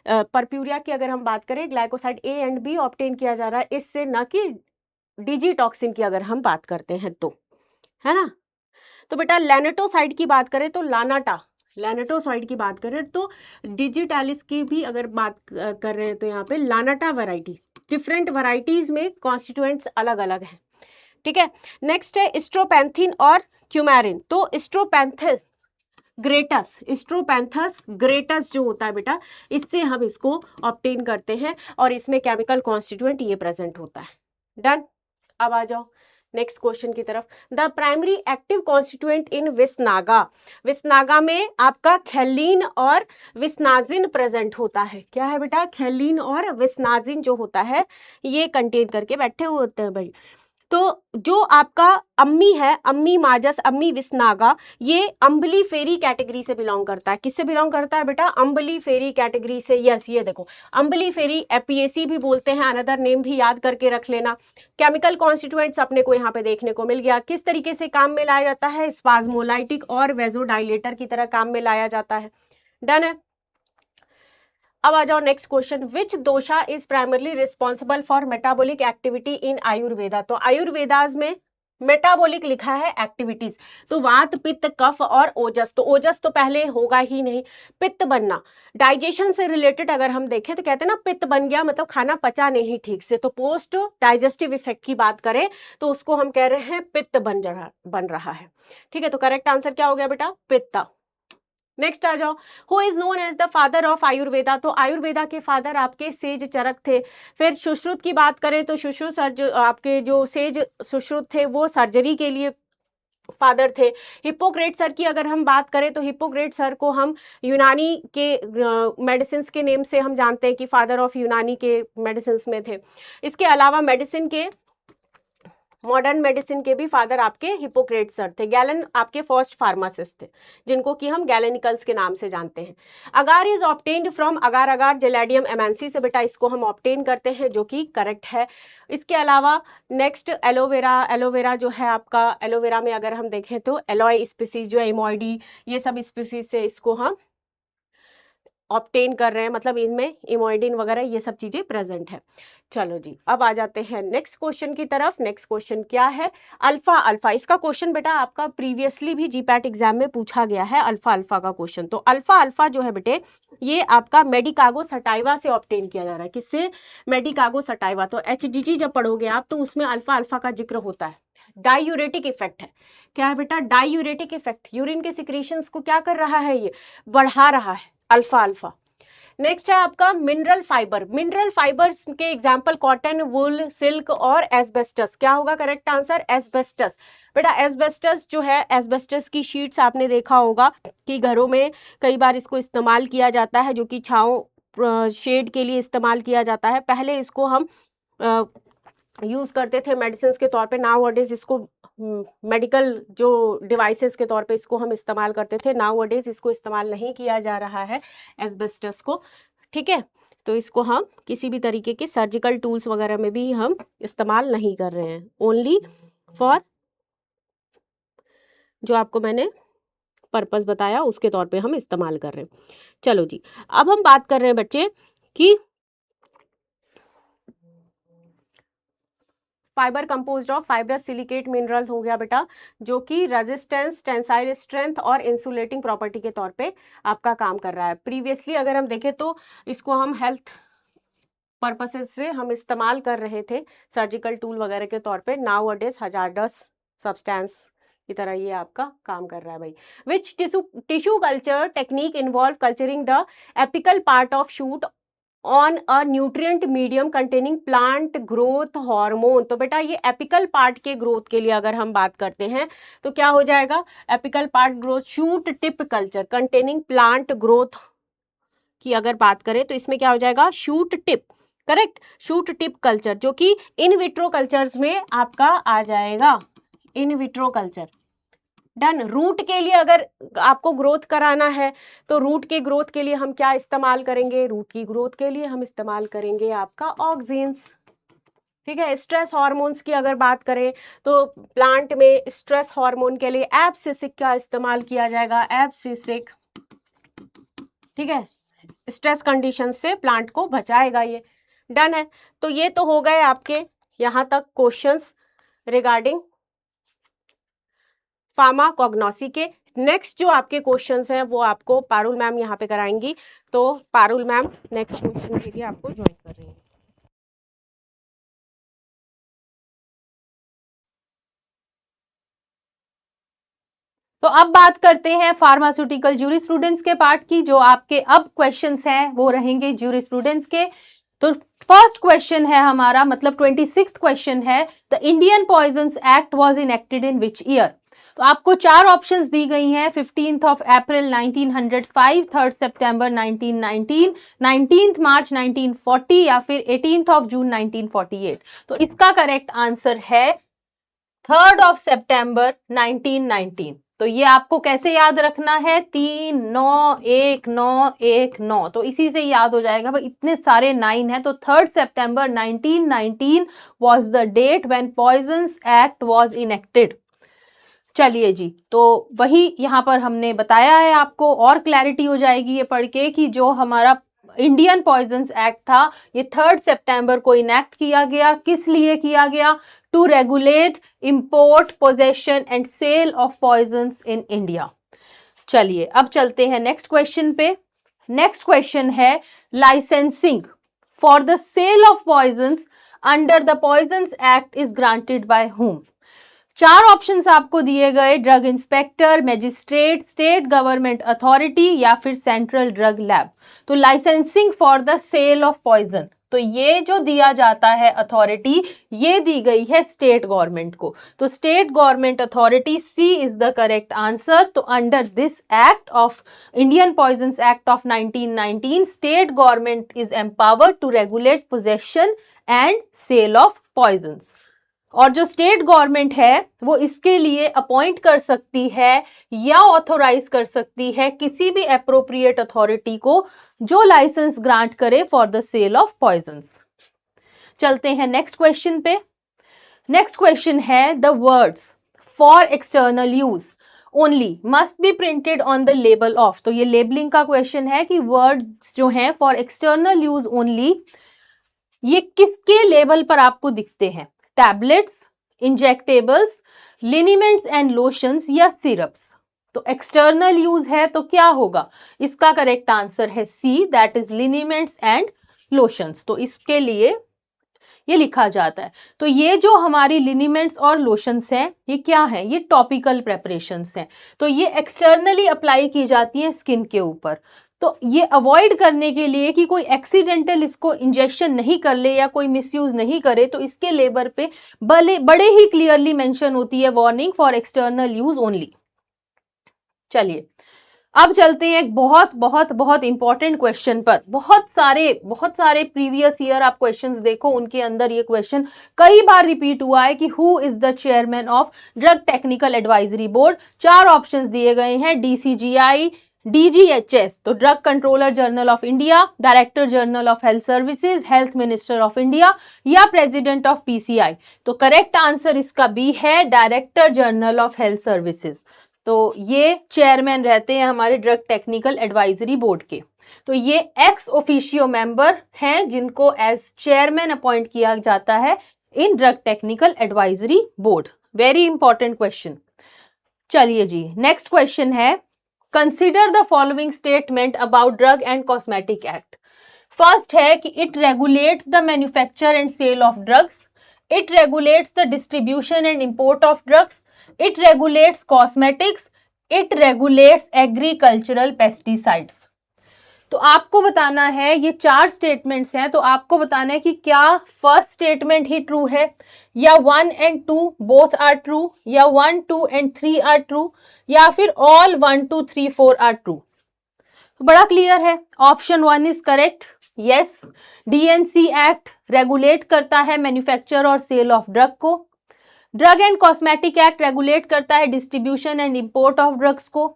परप्यूरिया की अगर हम बात करें glycoside A and B obtain किया जा रहा है इससे, न कि डिजिटॉक्सिन की अगर हम बात करते हैं तो, है ना। तो बेटा लैनेटोसाइड की बात करें तो लैनेटोसाइड की बात करें तो डिजिटालिस की भी अगर बात कर रहे हैं तो यहाँ पे लानाटा वैरायटी, डिफरेंट वैरायटीज में कॉन्स्टिट्यूएंट्स अलग अलग हैं, ठीक है। नेक्स्ट है स्ट्रोपेंथिन और क्यूमेरिन। तो स्ट्रोपेंथस ग्रेटस जो होता है बेटा, इससे हम इसको ऑब्टेन करते हैं और इसमें केमिकल कॉन्स्टिट्यूएंट ये प्रेजेंट होता है। डन। अब आ जाओ नेक्स्ट क्वेश्चन की तरफ। द प्राइमरी एक्टिव कॉन्स्टिट्यूएंट इन विस्नागा में आपका खैलीन और विस्नाजिन प्रेजेंट होता है। क्या है बेटा? खैलीन और विस्नाजिन जो होता है ये कंटेन करके बैठे हुए होते हैं भाई। तो जो आपका अम्मी है, अम्मी माजस, अम्मी विस्नागा, ये अम्बली फेरी कैटेगरी से बिलोंग करता है। किससे बिलोंग करता है बेटा? अम्बली फेरी कैटेगरी से। यस, ये देखो अम्बली फेरी, एपीएसी भी बोलते हैं, अनदर नेम भी याद करके रख लेना। केमिकल कॉन्स्टिट्यूएंट्स अपने को यहाँ पे देखने को मिल गया। किस तरीके से काम में लाया जाता है? स्पाज्मोलाइटिक और वेजोडाइलेटर की तरह काम में लाया जाता है। डन है। अब आ जाओ next question. Which dosha is primarily responsible for metabolic activity in Ayurveda? तो आयुर्वेदाज में मेटाबॉलिक लिखा है एक्टिविटीज, तो वात, पित्त, कफ और ओजस। तो ओजस तो पहले होगा ही नहीं। पित्त बनना, डाइजेशन से रिलेटेड अगर हम देखें तो कहते हैं ना पित्त बन गया मतलब खाना पचा नहीं ठीक से, तो पोस्ट डाइजेस्टिव इफेक्ट की बात करें तो उसको हम कह रहे हैं पित्त बन रहा है। ठीक है, तो करेक्ट आंसर क्या हो गया बेटा? पित्त। नेक्स्ट आ जाओ। Who is known as the father of Ayurveda? तो आयुर्वेदा के फादर आपके सेज चरक थे। फिर सुश्रुत की बात करें तो सुश्रुत आपके जो सेज सुश्रुत थे वो सर्जरी के लिए फादर थे। हिप्पोक्रेट सर की अगर हम बात करें तो हिप्पोक्रेट सर को हम यूनानी के मेडिसिन के नेम से हम जानते हैं कि फादर ऑफ यूनानी के मेडिसिन में थे। इसके अलावा मेडिसिन के, मॉडर्न मेडिसिन के भी फादर आपके हिप्पोक्रेट सर थे। गैलन आपके फर्स्ट फार्मासिस्ट थे, जिनको कि हम गैलेनिकल्स के नाम से जानते हैं। Agar is obtained from agar agar gelidium amansii से बेटा इसको हम ऑब्टेन करते हैं, जो कि करेक्ट है। इसके अलावा नेक्स्ट एलोवेरा, एलोवेरा जो है आपका, एलोवेरा में अगर हम देखें तो एलोय स्पीसीज जो है, इमोइडी, ये सब स्पीसीज से इसको हम ऑब्टेन कर रहे हैं, मतलब इनमें इमोइडिन वगैरह ये सब चीजें प्रेजेंट है। चलो जी, अब आ जाते हैं नेक्स्ट क्वेश्चन की तरफ। नेक्स्ट क्वेश्चन क्या है? Alpha alpha. इसका क्वेश्चन बेटा आपका प्रीवियसली भी जीपैट एग्जाम में पूछा गया है, अल्फा अल्फा का क्वेश्चन। तो अल्फा अल्फा जो है बेटे ये आपका मेडिकागो सटाइवा से ऑब्टेन किया जा रहा है। किससे? मेडिकागो सटाइवा। तो एचडीटी जब पढ़ोगे आप तो उसमें अल्फा अल्फा का जिक्र होता है। डायूरेटिक इफेक्ट है। क्या है बेटा? Diuretic effect. यूरिन के सिक्रीशंस को क्या कर रहा है? ये बढ़ा रहा है, अल्फा अल्फा। नेक्स्ट है आपका मिनरल फाइबर। मिनरल फाइबर्स के एग्जांपल कॉटन, वुल, सिल्क और एस्बेस्टस। क्या होगा करेक्ट आंसर? एस्बेस्टस। बेटा एस्बेस्टस जो है, एस्बेस्टस की शीट्स आपने देखा होगा कि घरों में कई बार इसको इस्तेमाल किया जाता है, जो कि छांव शेड के लिए इस्तेमाल किया जाता है। पहले इसको हम यूज करते थे मेडिसिन के तौर पे, नाउ अडेज इसको मेडिकल जो डिवाइसेस के तौर पे इसको हम इस्तेमाल करते थे। नाउ अडेज इसको इस्तेमाल नहीं किया जा रहा है एस्बेस्टस को, ठीक है। तो इसको हम किसी भी तरीके के सर्जिकल टूल्स वगैरह में भी हम इस्तेमाल नहीं कर रहे हैं, ओनली फॉर जो आपको मैंने पर्पस बताया उसके तौर पे हम इस्तेमाल कर रहे हैं। चलो जी, अब हम बात कर रहे हैं बच्चे कि fibre composed of fibrous silicate minerals हो गया बेटा, जो कि रेजिस्टेंस, टेंसाइल स्ट्रेंथ और इंसुलेटिंग प्रॉपर्टी के तौर पे आपका काम कर रहा है। प्रीवियसली अगर हम देखें तो इसको हम हेल्थ पर्पसेस से हम इस्तेमाल कर रहे थे सर्जिकल टूल वगैरह के तौर पे। नाउ अडेज हजार्डस सब्सटेंस की तरह ये आपका काम कर रहा है भाई। Which tissue culture technique involve culturing the apical part of shoot on a nutrient medium containing plant growth hormone? तो बेटा ये एपिकल पार्ट के ग्रोथ के लिए अगर हम बात करते हैं तो क्या हो जाएगा? Apical part growth shoot tip culture containing plant growth की अगर बात करें तो इसमें क्या हो जाएगा, shoot tip, correct, shoot tip culture, जो कि इन विट्रो कल्चर्स में आपका आ जाएगा, in vitro culture. Done. Root के लिए अगर आपको ग्रोथ कराना है तो रूट की ग्रोथ के लिए हम क्या इस्तेमाल करेंगे, रूट की ग्रोथ के लिए हम इस्तेमाल करेंगे आपका ऑक्सिन्स, ठीक है। स्ट्रेस हार्मोन्स की अगर बात करें तो प्लांट में स्ट्रेस हार्मोन के लिए एब्सिसिक का इस्तेमाल किया जाएगा, एब्सिसिक, ठीक है, स्ट्रेस कंडीशन से प्लांट को बचाएगा ये। डन है। तो ये तो हो गए आपके यहाँ तक क्वेश्चंस रिगार्डिंग फार्माकोग्नोसी के। नेक्स्ट जो आपके क्वेश्चंस हैं वो आपको पारुल मैम यहाँ पे कराएंगी, तो पारुल मैम नेक्स्ट क्वेश्चन के लिए आपको ज्वाइन कर रही हैं। तो अब बात करते हैं फार्मास्यूटिकल ज्यूरिस्प्रूडेंस के पार्ट की। जो आपके अब क्वेश्चंस हैं वो रहेंगे ज्यूरिस्प्रूडेंस के। तो फर्स्ट क्वेश्चन है हमारा, मतलब 26th क्वेश्चन है, the Indian poisons act was enacted in which year. तो आपको चार ऑप्शंस दी गई हैं, 15th ऑफ अप्रैल 1905, 3rd सितंबर 1919, 19th मार्च 1940 या फिर 18th ऑफ जून 1948। तो इसका करेक्ट आंसर है 3rd ऑफ सितंबर 1919। तो ये आपको कैसे याद रखना है, 3 9 1 9 1 9, तो इसी से याद हो जाएगा भाई, इतने सारे 9 हैं। तो 3rd सितंबर 1919 was the date when poisons act was enacted. चलिए जी, तो वही यहाँ पर हमने बताया है आपको, और क्लैरिटी हो जाएगी ये पढ़ के कि जो हमारा इंडियन पॉइजन्स एक्ट था ये 3rd सितंबर को इनेक्ट किया गया। किस लिए किया गया, to regulate import, possession and sale of poisons in India. चलिए अब चलते हैं नेक्स्ट क्वेश्चन पे। नेक्स्ट क्वेश्चन है, licensing for the sale of poisons under the poisons act is granted by whom। चार ऑप्शंस आपको दिए गए, drug inspector, magistrate, state government authority या फिर सेंट्रल ड्रग लैब। तो licensing for the sale of poison, तो ये जो दिया जाता है अथॉरिटी, ये दी गई है स्टेट गवर्नमेंट को। तो state government authority, C is the correct answer. तो under this act of Indian poisons act of 1919, state government is empowered to regulate possession and sale of poisons. और जो स्टेट गवर्नमेंट है वो इसके लिए अपॉइंट कर सकती है या ऑथोराइज कर सकती है किसी भी एप्रोप्रिएट अथॉरिटी को जो लाइसेंस ग्रांट करे for the sale of poisons. चलते हैं नेक्स्ट क्वेश्चन पे। नेक्स्ट क्वेश्चन है, the words for external use only must be printed on the label of. तो ये लेबलिंग का क्वेश्चन है कि वर्ड्स जो हैं फॉर एक्सटर्नल यूज ओनली, ये किसके लेबल पर आपको दिखते हैं, tablets, injectables, liniments and lotions या सिरप्स। तो एक्सटर्नल यूज है तो क्या होगा, इसका करेक्ट आंसर है C, that is liniments and lotions. तो इसके लिए ये लिखा जाता है। तो ये जो हमारी लिनिमेंट्स और लोशंस हैं ये क्या है, ये टॉपिकल प्रेपरेशंस हैं। तो ये एक्सटर्नली अप्लाई की जाती है स्किन के ऊपर। तो ये अवॉइड करने के लिए कि कोई एक्सीडेंटल इसको इंजेक्शन नहीं कर ले या कोई मिसयूज नहीं करे, तो इसके लेबर पे बड़े ही क्लियरली मेंशन होती है warning for external use only. चलिए अब चलते हैं एक बहुत बहुत बहुत इंपॉर्टेंट क्वेश्चन पर। बहुत सारे प्रीवियस ईयर आप क्वेश्चंस देखो, उनके अंदर ये क्वेश्चन कई बार रिपीट हुआ है कि who is the chairman of drug technical advisory board. चार ऑप्शंस दिए गए हैं, DCGI, DGHS तो drug controller general of India, director general of health services, health minister of India या प्रेसिडेंट ऑफ PCI। तो करेक्ट आंसर इसका बी है, director general of health services. तो ये चेयरमैन रहते हैं हमारे ड्रग टेक्निकल एडवाइजरी बोर्ड के। तो ये एक्स ऑफिशियो मेंबर हैं जिनको एज चेयरमैन अपॉइंट किया जाता है in drug technical advisory board. Very important question. चलिए जी नेक्स्ट क्वेश्चन है, consider the following statement about drug and cosmetic act. First है कि it regulates the manufacture and sale of drugs, it regulates the distribution and import of drugs, it regulates cosmetics, it regulates agricultural pesticides। तो आपको बताना है, ये चार स्टेटमेंट्स हैं, तो आपको बताना है कि क्या फर्स्ट स्टेटमेंट ही ट्रू है, या 1 and 2 बोथ आर ट्रू, या 1 2 and 3 आर ट्रू, या फिर ऑल 1 2 3 4 आर ट्रू। तो बड़ा क्लियर है, option 1 is correct. Yes, DNC act regulate करता है मैन्युफैक्चर और सेल ऑफ ड्रग को। Drug and cosmetic act regulate करता है distribution and import of drugs को।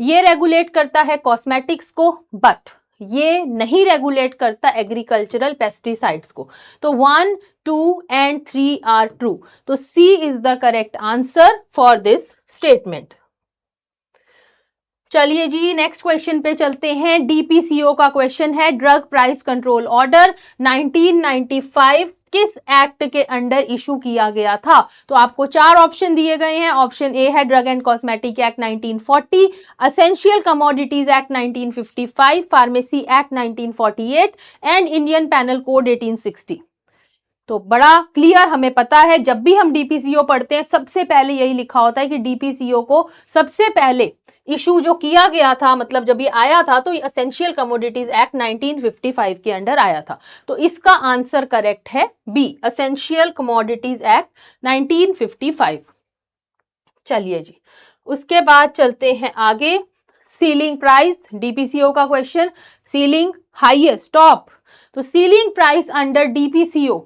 ये रेगुलेट करता है कॉस्मेटिक्स को, बट ये नहीं रेगुलेट करता एग्रीकल्चरल पेस्टिसाइड्स को। तो 1, 2 एंड 3 आर ट्रू। तो C is the correct answer for this statement. चलिए जी नेक्स्ट क्वेश्चन पे चलते हैं। डीपीसीओ का क्वेश्चन है, ड्रग प्राइस कंट्रोल ऑर्डर 1995 किस एक्ट के अंडर इशू किया गया था? तो आपको 4 ऑप्शन दिए गए हैं। ऑप्शन ए है drug and cosmetic act 1940, essential commodities act 1955, pharmacy act 1948 and Indian panel code 1860। तो बड़ा क्लियर, हमें पता है जब भी हम डीपीसीओ पढ़ते हैं सबसे पहले यही लिखा होता है कि डीपीसीओ को सबसे पहले इशू जो किया गया था, मतलब जब ये आया था तो ये असेंशियल कमोडिटीज एक्ट 1955 के अंडर आया था। तो इसका आंसर करेक्ट है बी, असेंशियल कमोडिटीज एक्ट 1955। चलिए जी, उसके बाद चलते हैं आगे। सीलिंग प्राइस, डीपीसीओ का क्वेश्चन, सीलिंग हाईएस्ट टॉप। तो ceiling price under DPCO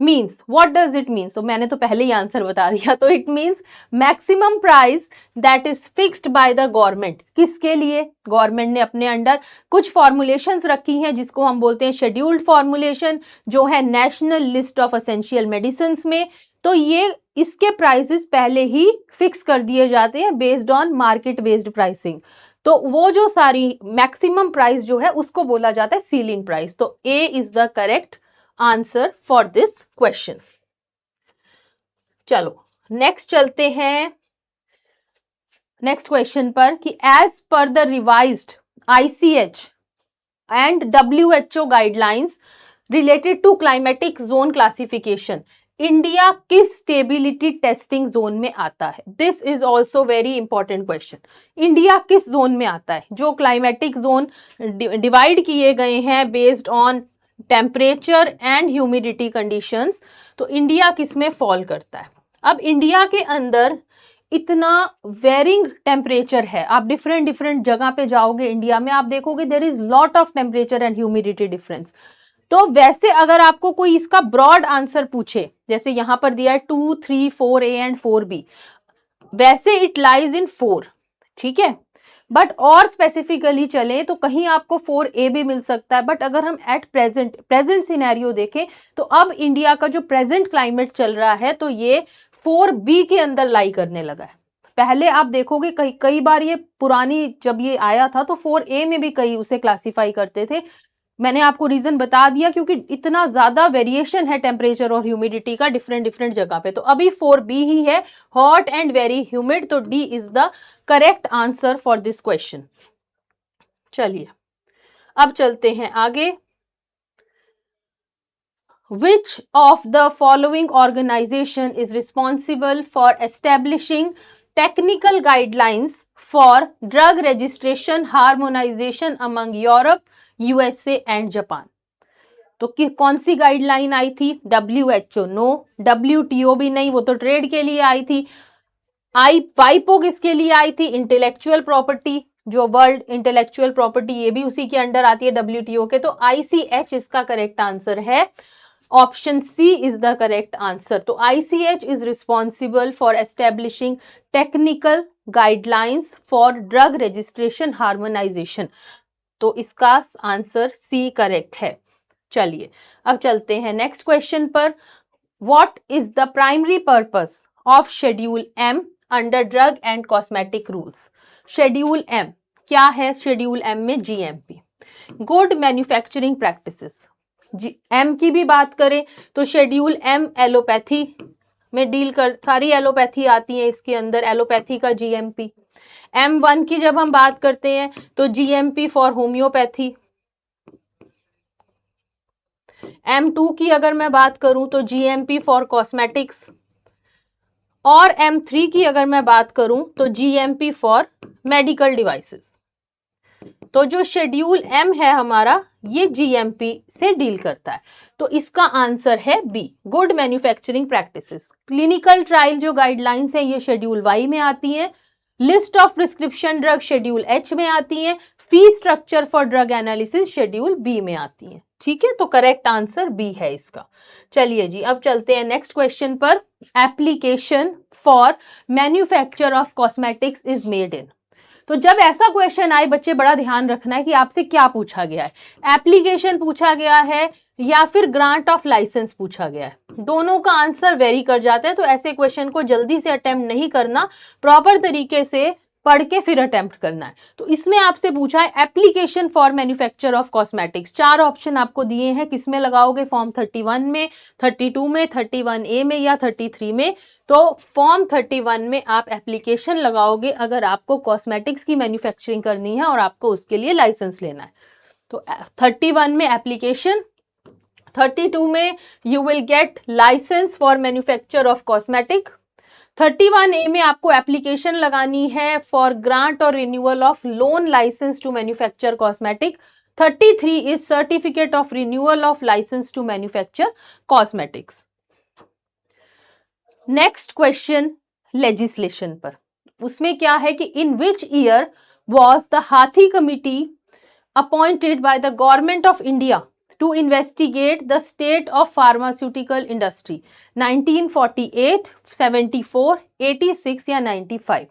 means, what does it means? तो मैंने तो पहले ही आंसर बता दिया। तो it means maximum price that is fixed by the government. किसके लिए? गवर्नमेंट ने अपने अंडर कुछ फॉर्मुलेशंस रखी हैं जिसको हम बोलते हैं शेड्यूल्ड फॉर्मुलेशन, जो है national list of essential medicine में। तो ये इसके प्राइसेस पहले ही फिक्स कर दिए जाते हैं based on market based pricing. तो वो जो सारी मैक्सिमम प्राइस जो है उसको बोला जाता है सीलिंग प्राइस। तो A is the correct answer for this question. चलो नेक्स्ट चलते हैं नेक्स्ट क्वेश्चन पर कि as per the revised ICH and WHO guidelines related to climatic zone classification, India किस स्टेबिलिटी टेस्टिंग जोन में आता है? This is also very important question. India किस जोन में आता है? जो क्लाइमेटिक जोन डिवाइड किए गए हैं based on temperature and humidity conditions, तो इंडिया किस में फॉल करता है? अब इंडिया के अंदर इतना वेरिंग टेम्परेचर है, आप डिफरेंट डिफरेंट जगह पे जाओगे इंडिया में, आप देखोगे there is lot of temperature and humidity difference. तो वैसे अगर आपको कोई इसका ब्रॉड आंसर पूछे, जैसे यहां पर दिया है 2, 3, 4A एंड 4B, वैसे इट लाइज इन 4, ठीक है। बट और स्पेसिफिकली चले तो कहीं आपको 4A भी मिल सकता है। बट अगर हम एट प्रेजेंट सिनेरियो देखें तो अब इंडिया का जो प्रेजेंट क्लाइमेट चल रहा है तो ये 4B के अंदर लाई करने लगा है। पहले आप देखोगे कई बार ये पुरानी जब ये आया था तो 4A में भी कई उसे क्लासिफाई करते थे। मैंने आपको रीजन बता दिया क्योंकि इतना ज्यादा वेरिएशन है टेम्परेचर और ह्यूमिडिटी का डिफरेंट डिफरेंट जगह पे। तो अभी 4B ही है, हॉट एंड वेरी ह्यूमिड। तो D is the correct answer for this question. चलिए अब चलते हैं आगे। Which of the following organisation is responsible for establishing technical guidelines for drug registration harmonisation among Europe, USA and Japan? तो कौन सी गाइडलाइन आई थी? WHO नो, WTO भी नहीं, वो तो ट्रेड के लिए आई थी। WIPO किसके लिए आई थी? इंटेलेक्चुअल प्रॉपर्टी, जो वर्ल्ड इंटेलेक्चुअल प्रॉपर्टी ये भी उसी के अंडर आती है WTO के। तो ICH इसका करेक्ट आंसर है। Option C is the correct answer. तो ICH is responsible for establishing technical guidelines for drug registration harmonisation. तो इसका आंसर सी करेक्ट है। चलिए अब चलते हैं नेक्स्ट क्वेश्चन पर। What is the primary purpose of schedule M under drug and cosmetic rules? Schedule M क्या है? शेड्यूल M में GMP, good manufacturing practices. M की भी बात करें तो शेड्यूल M एलोपैथी में डील कर, सारी एलोपैथी आती है इसके अंदर, एलोपैथी का GMP। M1 की जब हम बात करते हैं तो GMP फॉर होम्योपैथी। M2 की अगर मैं बात करूं तो GMP फॉर कॉस्मेटिक्स। और M3 की अगर मैं बात करूं तो GMP फॉर मेडिकल डिवाइसेस। तो जो शेड्यूल M है हमारा, ये GMP से डील करता है। तो इसका आंसर है B, good manufacturing practices. Clinical trial जो गाइडलाइंस है ये शेड्यूल Y में आती है। List of prescription drug schedule H में आती है। Fee structure for drug analysis schedule B में आती है। ठीक है, तो करेक्ट आंसर बी है इसका। चलिए जी, अब चलते हैं नेक्स्ट क्वेश्चन पर। Application for manufacture of cosmetics is made in. तो जब ऐसा क्वेश्चन आए बच्चे, बड़ा ध्यान रखना है कि आपसे क्या पूछा गया है, एप्लीकेशन पूछा गया है या फिर ग्रांट ऑफ लाइसेंस पूछा गया है। दोनों का आंसर वेरी कर जाता है, तो ऐसे क्वेश्चन को जल्दी से अटेम्प्ट नहीं करना, प्रॉपर तरीके से पढ़ के फिर अटेम्प्ट करना है। तो इसमें आपसे पूछा है application for manufacture of cosmetics. 4 option आपको दिए हैं, किसमें लगाओगे, फॉर्म 31 में, 32 में, 31A में या 33 में। तो फॉर्म 31 में आप एप्लीकेशन लगाओगे अगर आपको कॉस्मेटिक्स की मैन्युफैक्चरिंग करनी है और आपको उसके लिए लाइसेंस लेना है। तो 31 में एप्लीकेशन, 32 में you will get licence for manufacture of cosmetic, 31A में आपको एप्लीकेशन लगानी है फॉर ग्रांट और renewal of loan licence to manufacture cosmetic, 33 is certificate of renewal of licence to manufacture cosmetics. Next question legislation पर, उसमें क्या है कि in which year was the Hathi committee appointed by the government of India to investigate the state of pharmaceutical industry, 1948, 74, 86 या 95।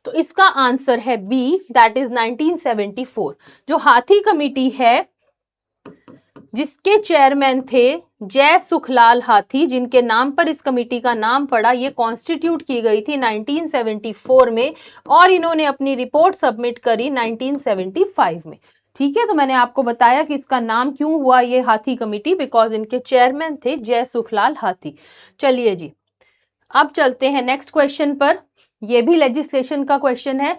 तो इसका आंसर है बी, दैट इज 1974। जो हाथी कमेटी है जिसके चेयरमैन थे जय सुखलाल हाथी, जिनके नाम पर इस कमेटी का नाम पड़ा, ये कॉन्स्टिट्यूट की गई थी 1974 में और इन्होंने अपनी रिपोर्ट सबमिट करी 1975 में। ठीक है, तो मैंने आपको बताया कि इसका नाम क्यों हुआ ये हाथी कमेटी, बिकॉज इनके चेयरमैन थे जय सुखलाल हाथी। चलिए जी, अब चलते हैं नेक्स्ट क्वेश्चन पर। यह भी लेजिस्लेशन का क्वेश्चन है।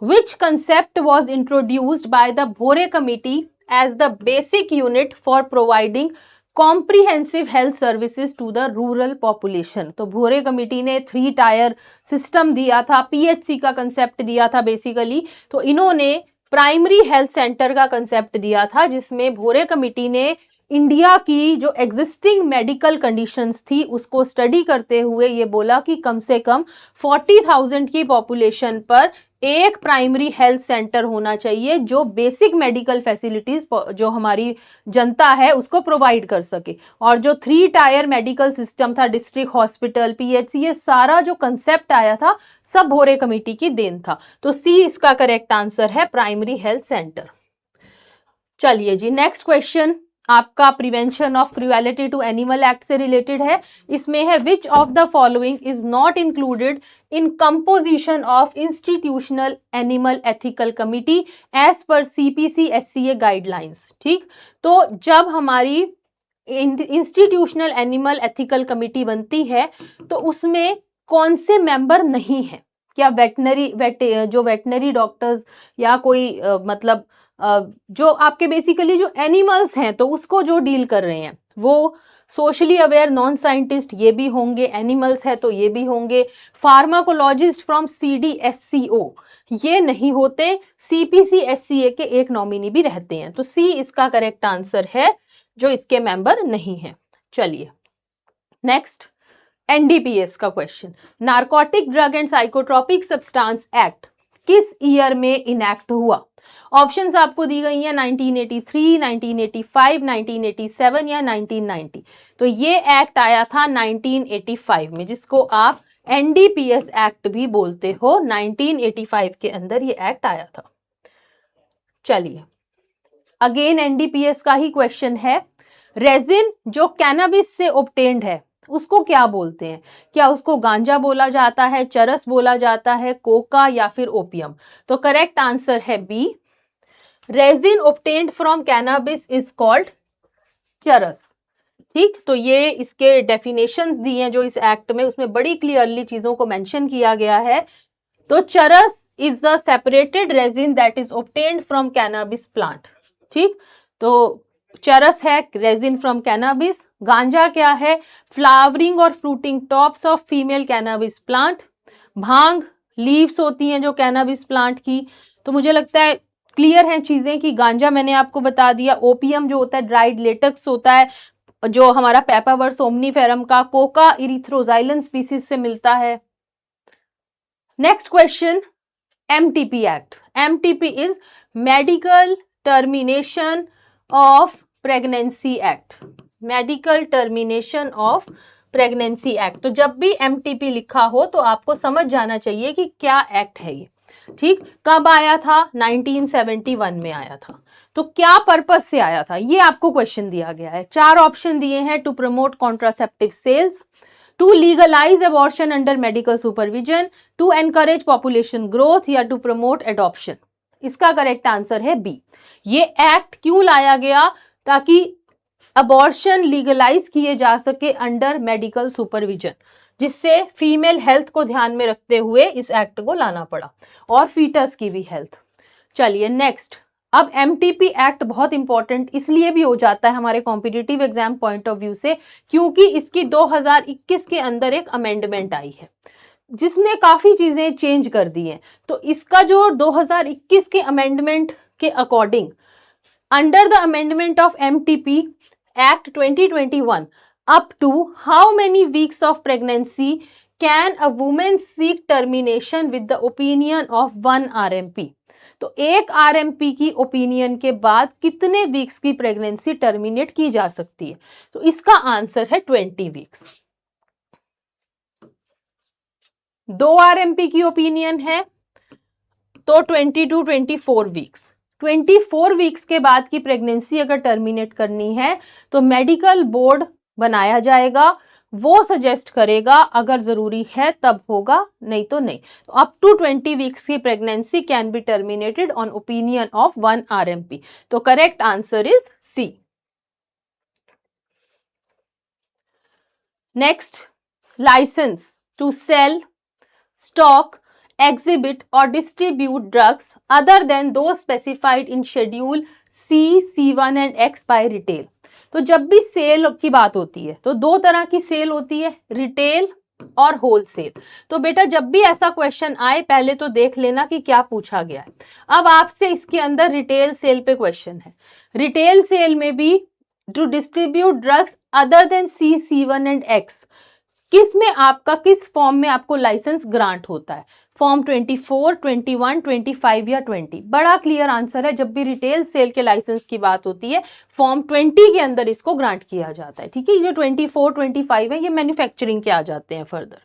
Which concept was introduced by the Bhore committee as the basic unit for providing comprehensive health services to the rural population. तो भोरे कमेटी ने 3 टायर सिस्टम दिया था, पीएचसी का कंसेप्ट दिया था बेसिकली। तो इन्होंने प्राइमरी हेल्थ सेंटर का कंसेप्ट दिया था, जिसमें भोरे कमेटी ने इंडिया की जो एग्जिस्टिंग मेडिकल कंडीशंस थी उसको स्टडी करते हुए ये बोला कि कम से कम 40,000 की पॉपुलेशन पर एक प्राइमरी हेल्थ सेंटर होना चाहिए जो बेसिक मेडिकल फैसिलिटीज जो हमारी जनता है उसको प्रोवाइड कर सके। और जो 3 टायर मेडिकल सिस्टम था, डिस्ट्रिक्ट हॉस्पिटल, पीएचसी, ये सारा जो कंसेप्ट आया था सब भोरे कमेटी की देन था। तो सी इसका करेक्ट आंसर है, प्राइमरी हेल्थ सेंटर। चलिए जी, नेक्स्ट क्वेश्चन आपका prevention of cruelty to animal act से रिलेटेड है। इसमें है which of the following is not included in composition of institutional animal ethical committee as per CPC/SCA guidelines. ठीक, तो जब हमारी इंस्टीट्यूशनल एनिमल एथिकल कमिटी बनती है तो उसमें कौन से मेंबर नहीं है? क्या जो वेटनरी डॉक्टर्स या कोई मतलब जो आपके बेसिकली जो एनिमल्स हैं तो उसको जो डील कर रहे हैं वो सोशली अवेयर नॉन साइंटिस्ट ये भी होंगे, एनिमल्स है तो ये भी होंगे, फार्माकोलॉजिस्ट फ्रॉम CDSCO ये नहीं होते, CPC/SCA के एक नॉमिनी भी रहते हैं। तो सी इसका करेक्ट आंसर है, जो इसके मेंबर नहीं है। चलिए नेक्स्ट, NDPS का question, narcotic drug and psychotropic substance act किस ईयर में इनैक्ट हुआ? ऑप्शंस आपको दी गई हैं 1983, 1985, 1987 या 1990। तो ये एक्ट आया था 1985 में, जिसको आप NDPS एक्ट भी बोलते हो। 1985 के अंदर ये एक्ट आया था। चलिए अगेन NDPS का ही क्वेश्चन है। रेजिन जो कैनाबिस से ऑब्टेन्ड है उसको क्या बोलते हैं? क्या उसको गांजा बोला जाता है, चरस बोला जाता है, कोका या फिर ओपियम? तो करेक्ट आंसर है B, resin obtained from cannabis is called charas. ठीक, तो ये इसके डेफिनेशंस दी हैं जो इस एक्ट में, उसमें बड़ी क्लियरली चीजों को मेंशन किया गया है। तो चरस is the separated resin that is obtained from cannabis plant. ठीक, तो चरस है रेजिन फ्रॉम कैनाबिस। गांजा क्या है? फ्लावरिंग और fruiting tops of female cannabis plant. Bhang leaves होती हैं जो कैनाबिस प्लांट की। तो मुझे लगता है क्लियर हैं चीजें कि गांजा मैंने आपको बता दिया। ओपियम जो होता है ड्राइड लेटेक्स होता है जो हमारा पेपावर सोमनीफेरम का। कोका इरिथ्रोजाइलन स्पीसीज से मिलता है। Next question, MTP act. MTP is medical termination of pregnancy act, medical termination of pregnancy act. तो जब भी एमटीपी लिखा हो तो आपको समझ जाना चाहिए कि क्या एक्ट है ये। ठीक, कब आया था? 1971 में आया था। तो क्या पर्पस से आया था ये आपको क्वेश्चन दिया गया है। 4 ऑप्शन दिए हैं, to promote contraceptive sales, to legalise abortion under medical supervision, to encourage population growth, या टू प्रमोट एडॉप्शन। इसका करेक्ट आंसर है बी। ये एक्ट क्यों लाया गया? ताकि अबॉर्शन लीगलाइज किए जा सके अंडर मेडिकल सुपरविजन, जिससे फीमेल हेल्थ को ध्यान में रखते हुए इस एक्ट को लाना पड़ा, और फीटस की भी हेल्थ। चलिए नेक्स्ट, अब एमटीपी एक्ट बहुत इंपॉर्टेंट इसलिए भी हो जाता है हमारे competitive exam point of view से, क्योंकि इसकी 2021 के अंदर एक अमेंडमेंट आई है जिसने काफी चीजें चेंज कर दी हैं। तो इसका जो 2021 के अमेंडमेंट के according, under the amendment of MTP act 2021, up to how many weeks of pregnancy can a woman seek termination with the opinion of 1 RMP? तो एक RMP की ओपिनियन के बाद कितने वीक्स की प्रेगनेंसी टर्मिनेट की जा सकती है? तो इसका आंसर है 20 वीक्स। 2 RMP की ओपिनियन है तो 20 to 24 वीक्स। 24 वीक्स के बाद की प्रेगनेंसी अगर टर्मिनेट करनी है तो मेडिकल बोर्ड बनाया जाएगा, वो सजेस्ट करेगा, अगर जरूरी है तब होगा, नहीं तो नहीं। तो अप टू 20 वीक्स की pregnancy can be terminated on opinion of 1 RMP। तो correct answer is C. Next, licence to sell, stock, exhibit or distribute drugs other than those specified in schedule C, C1 and X by retail। तो जब भी सेल की बात होती है तो 2 तरह की सेल होती है, रिटेल और होलसेल। तो बेटा जब भी ऐसा क्वेश्चन आए पहले तो देख लेना कि क्या पूछा गया है। अब आपसे इसके अंदर रिटेल सेल पे क्वेश्चन है। रिटेल सेल में भी to distribute drugs other than C, C1 and X, किस में आपका, किस फॉर्म में आपको लाइसेंस ग्रांट होता है? फॉर्म 24, 21, 25 या 20। बड़ा क्लियर आंसर है, जब भी रिटेल सेल के लाइसेंस की बात होती है फॉर्म 20 के अंदर इसको ग्रांट किया जाता है। ठीक है, ये 24, 25 है ये मैन्युफैक्चरिंग के आ जाते हैं फर्दर।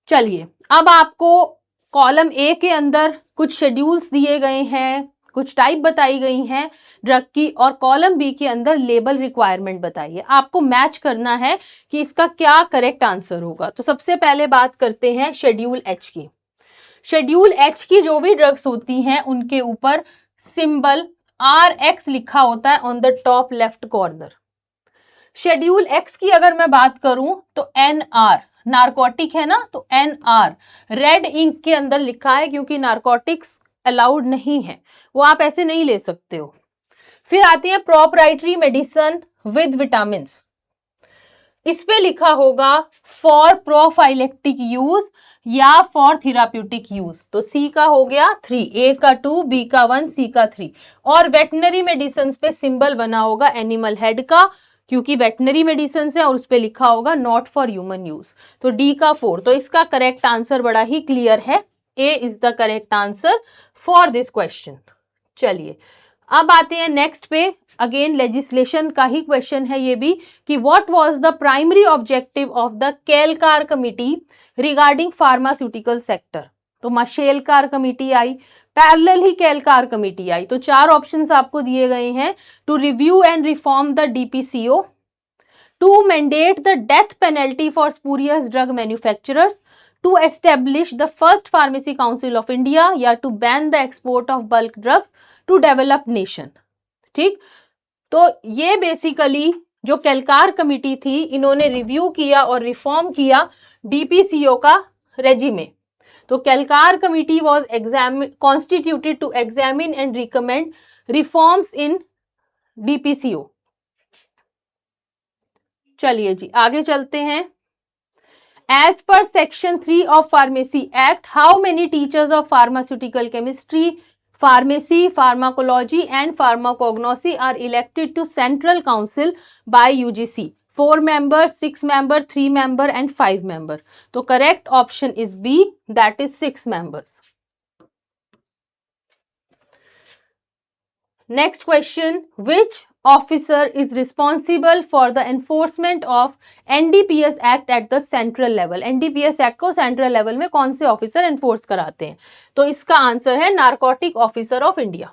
चलिए, अब आपको कॉलम ए के अंदर कुछ शेड्यूल्स दिए गए हैं, कुछ टाइप बताई गई हैं ड्रग की, और कॉलम बी के अंदर लेबल रिक्वायरमेंट बताइए। आपको मैच करना है कि इसका क्या करेक्ट आंसर होगा। तो सबसे पहले बात करते हैं शेड्यूल एच की। शेड्यूल एच की जो भी ड्रग्स होती हैं उनके ऊपर सिंबल RX लिखा होता है on the top left corner. Schedule x की अगर मैं बात करूं तो NR नारकोटिक है ना, तो NR रेड इंक के अंदर लिखा है क्योंकि नारकोटिक्स अलाउड नहीं है, वो आप ऐसे नहीं ले सकते हो। फिर आती है प्रोप्राइटरी मेडिसिन विद विटामिन, इस पे लिखा होगा फॉर प्रोफाइलेक्टिक यूज या फॉर थेराप्यूटिक यूज। तो सी का हो गया 3, ए का 2, बी का 1, सी का 3। और वेटनरी मेडिसिन पे सिंबल बना होगा एनिमल हेड का, क्योंकि वेटनरी मेडिसिन है, और उस पे लिखा होगा नॉट फॉर ह्यूमन यूज। तो डी का 4। तो इसका करेक्ट आंसर बड़ा ही क्लियर है, A is the correct answer for this question. चलिए, अब आते हैं नेक्स्ट पे। अगेन लेजिस्लेशन का ही क्वेश्चन है ये भी, कि what was the primary objective of the Kelkar committee regarding pharmaceutical sector. तो मशेलकार कमिटी आई, पैरेलल ही केलकार कमिटी आई। तो 4 ऑप्शंस आपको दिए गए हैं, to review and reform the DPCO, to mandate the death penalty for spurious drug manufacturers, to establish the first pharmacy council of India, या to ban the export of bulk drugs to develop nation. ठीक, तो ये बेसिकली जो केलकार कमिटी थी, इन्होंने रिव्यू किया और रिफॉर्म किया DPCO का रेजिमे। तो Kelkar committee was constituted to examine and recommend reforms in DPCO। चलिए जी, आगे चलते हैं। As per section 3 of pharmacy act, how many teachers of pharmaceutical chemistry, pharmacy, pharmacology and pharmacognosy are elected to central council by UGC? 4 member, 6 member, 3 member and 5 member. तो correct option is B, that is 6 members. Next question, which officer is responsible for the enforcement of NDPS act at the central level? NDPS act को सेंट्रल लेवल में कौन से ऑफिसर एनफोर्स कराते हैं? तो इसका आंसर है narcotic officer of India.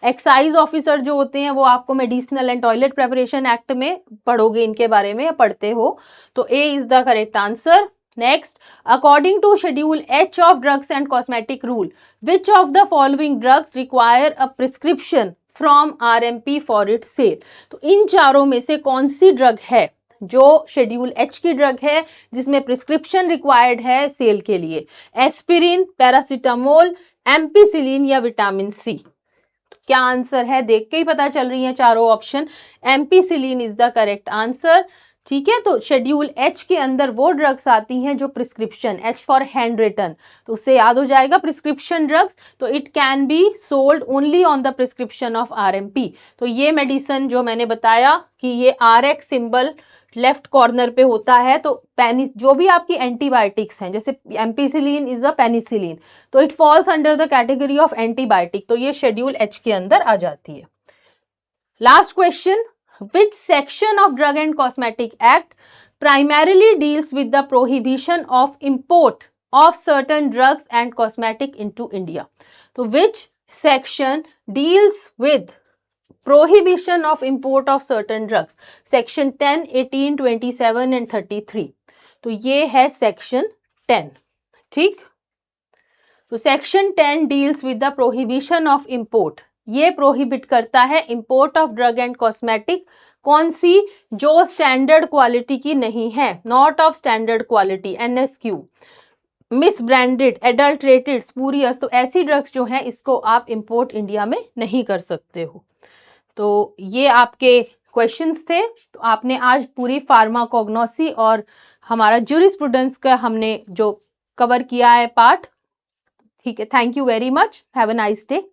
Excise officer जो होते हैं वो आपको medicinal and toilet preparation act में पढ़ोगे, इनके बारे में पढ़ते हो, तो A is the correct answer. Next, according to schedule H of drugs and cosmetic rule, which of the following drugs require a prescription from RMP for its sale? तो इन चारों में से कौन सी ड्रग है जो शेड्यूल एच की ड्रग है जिसमें प्रिस्क्रिप्शन रिक्वायर्ड है सेल के लिए? एस्पिरिन, पैरासिटामोल, एम्पिसिलिन या विटामिन सी? क्या आंसर है? देख के ही पता चल रही है चारों option. Ampicillin is the correct answer. ठीक है, तो शेड्यूल एच के अंदर वो ड्रग्स आती हैं जो prescription, H for hand written, तो उससे याद हो जाएगा प्रिस्क्रिप्शन ड्रग्स, तो it can be sold only on the prescription of RMP. तो ये मेडिसिन जो मैंने बताया कि ये आरएक्स सिंबल लेफ्ट कॉर्नर पे होता है, तो पेनिस जो भी आपकी एंटीबायोटिक्स हैं, जैसे एम्पिसिलिन इज अ पेनिसिलिन, तो it falls under the category of antibiotic, तो ये शेड्यूल एच के अंदर आ जाती है। Last question, which section of Drug and Cosmetic Act primarily deals with the prohibition of import of certain drugs and cosmetic into India? तो which section deals with prohibition of import of certain drugs? Section 10, 18, 27 and 33. तो ये है section 10। ठीक, तो section 10 deals with the prohibition of import, ये प्रोहिबिट करता है import of drug and cosmetic, कौन सी? जो स्टैंडर्ड क्वालिटी की नहीं है, not of standard quality, NSQ, miss branded, adulterated, spurious, तो ऐसी ड्रग्स जो हैं इसको आप इंपोर्ट इंडिया में नहीं कर सकते हो। तो ये आपके क्वेश्चंस थे। तो आपने आज पूरी फार्माकोग्नोसी और हमारा ज्यूरिस्प्रूडेंस का हमने जो कवर किया है पार्ट। ठीक है, thank you very much, have a nice day.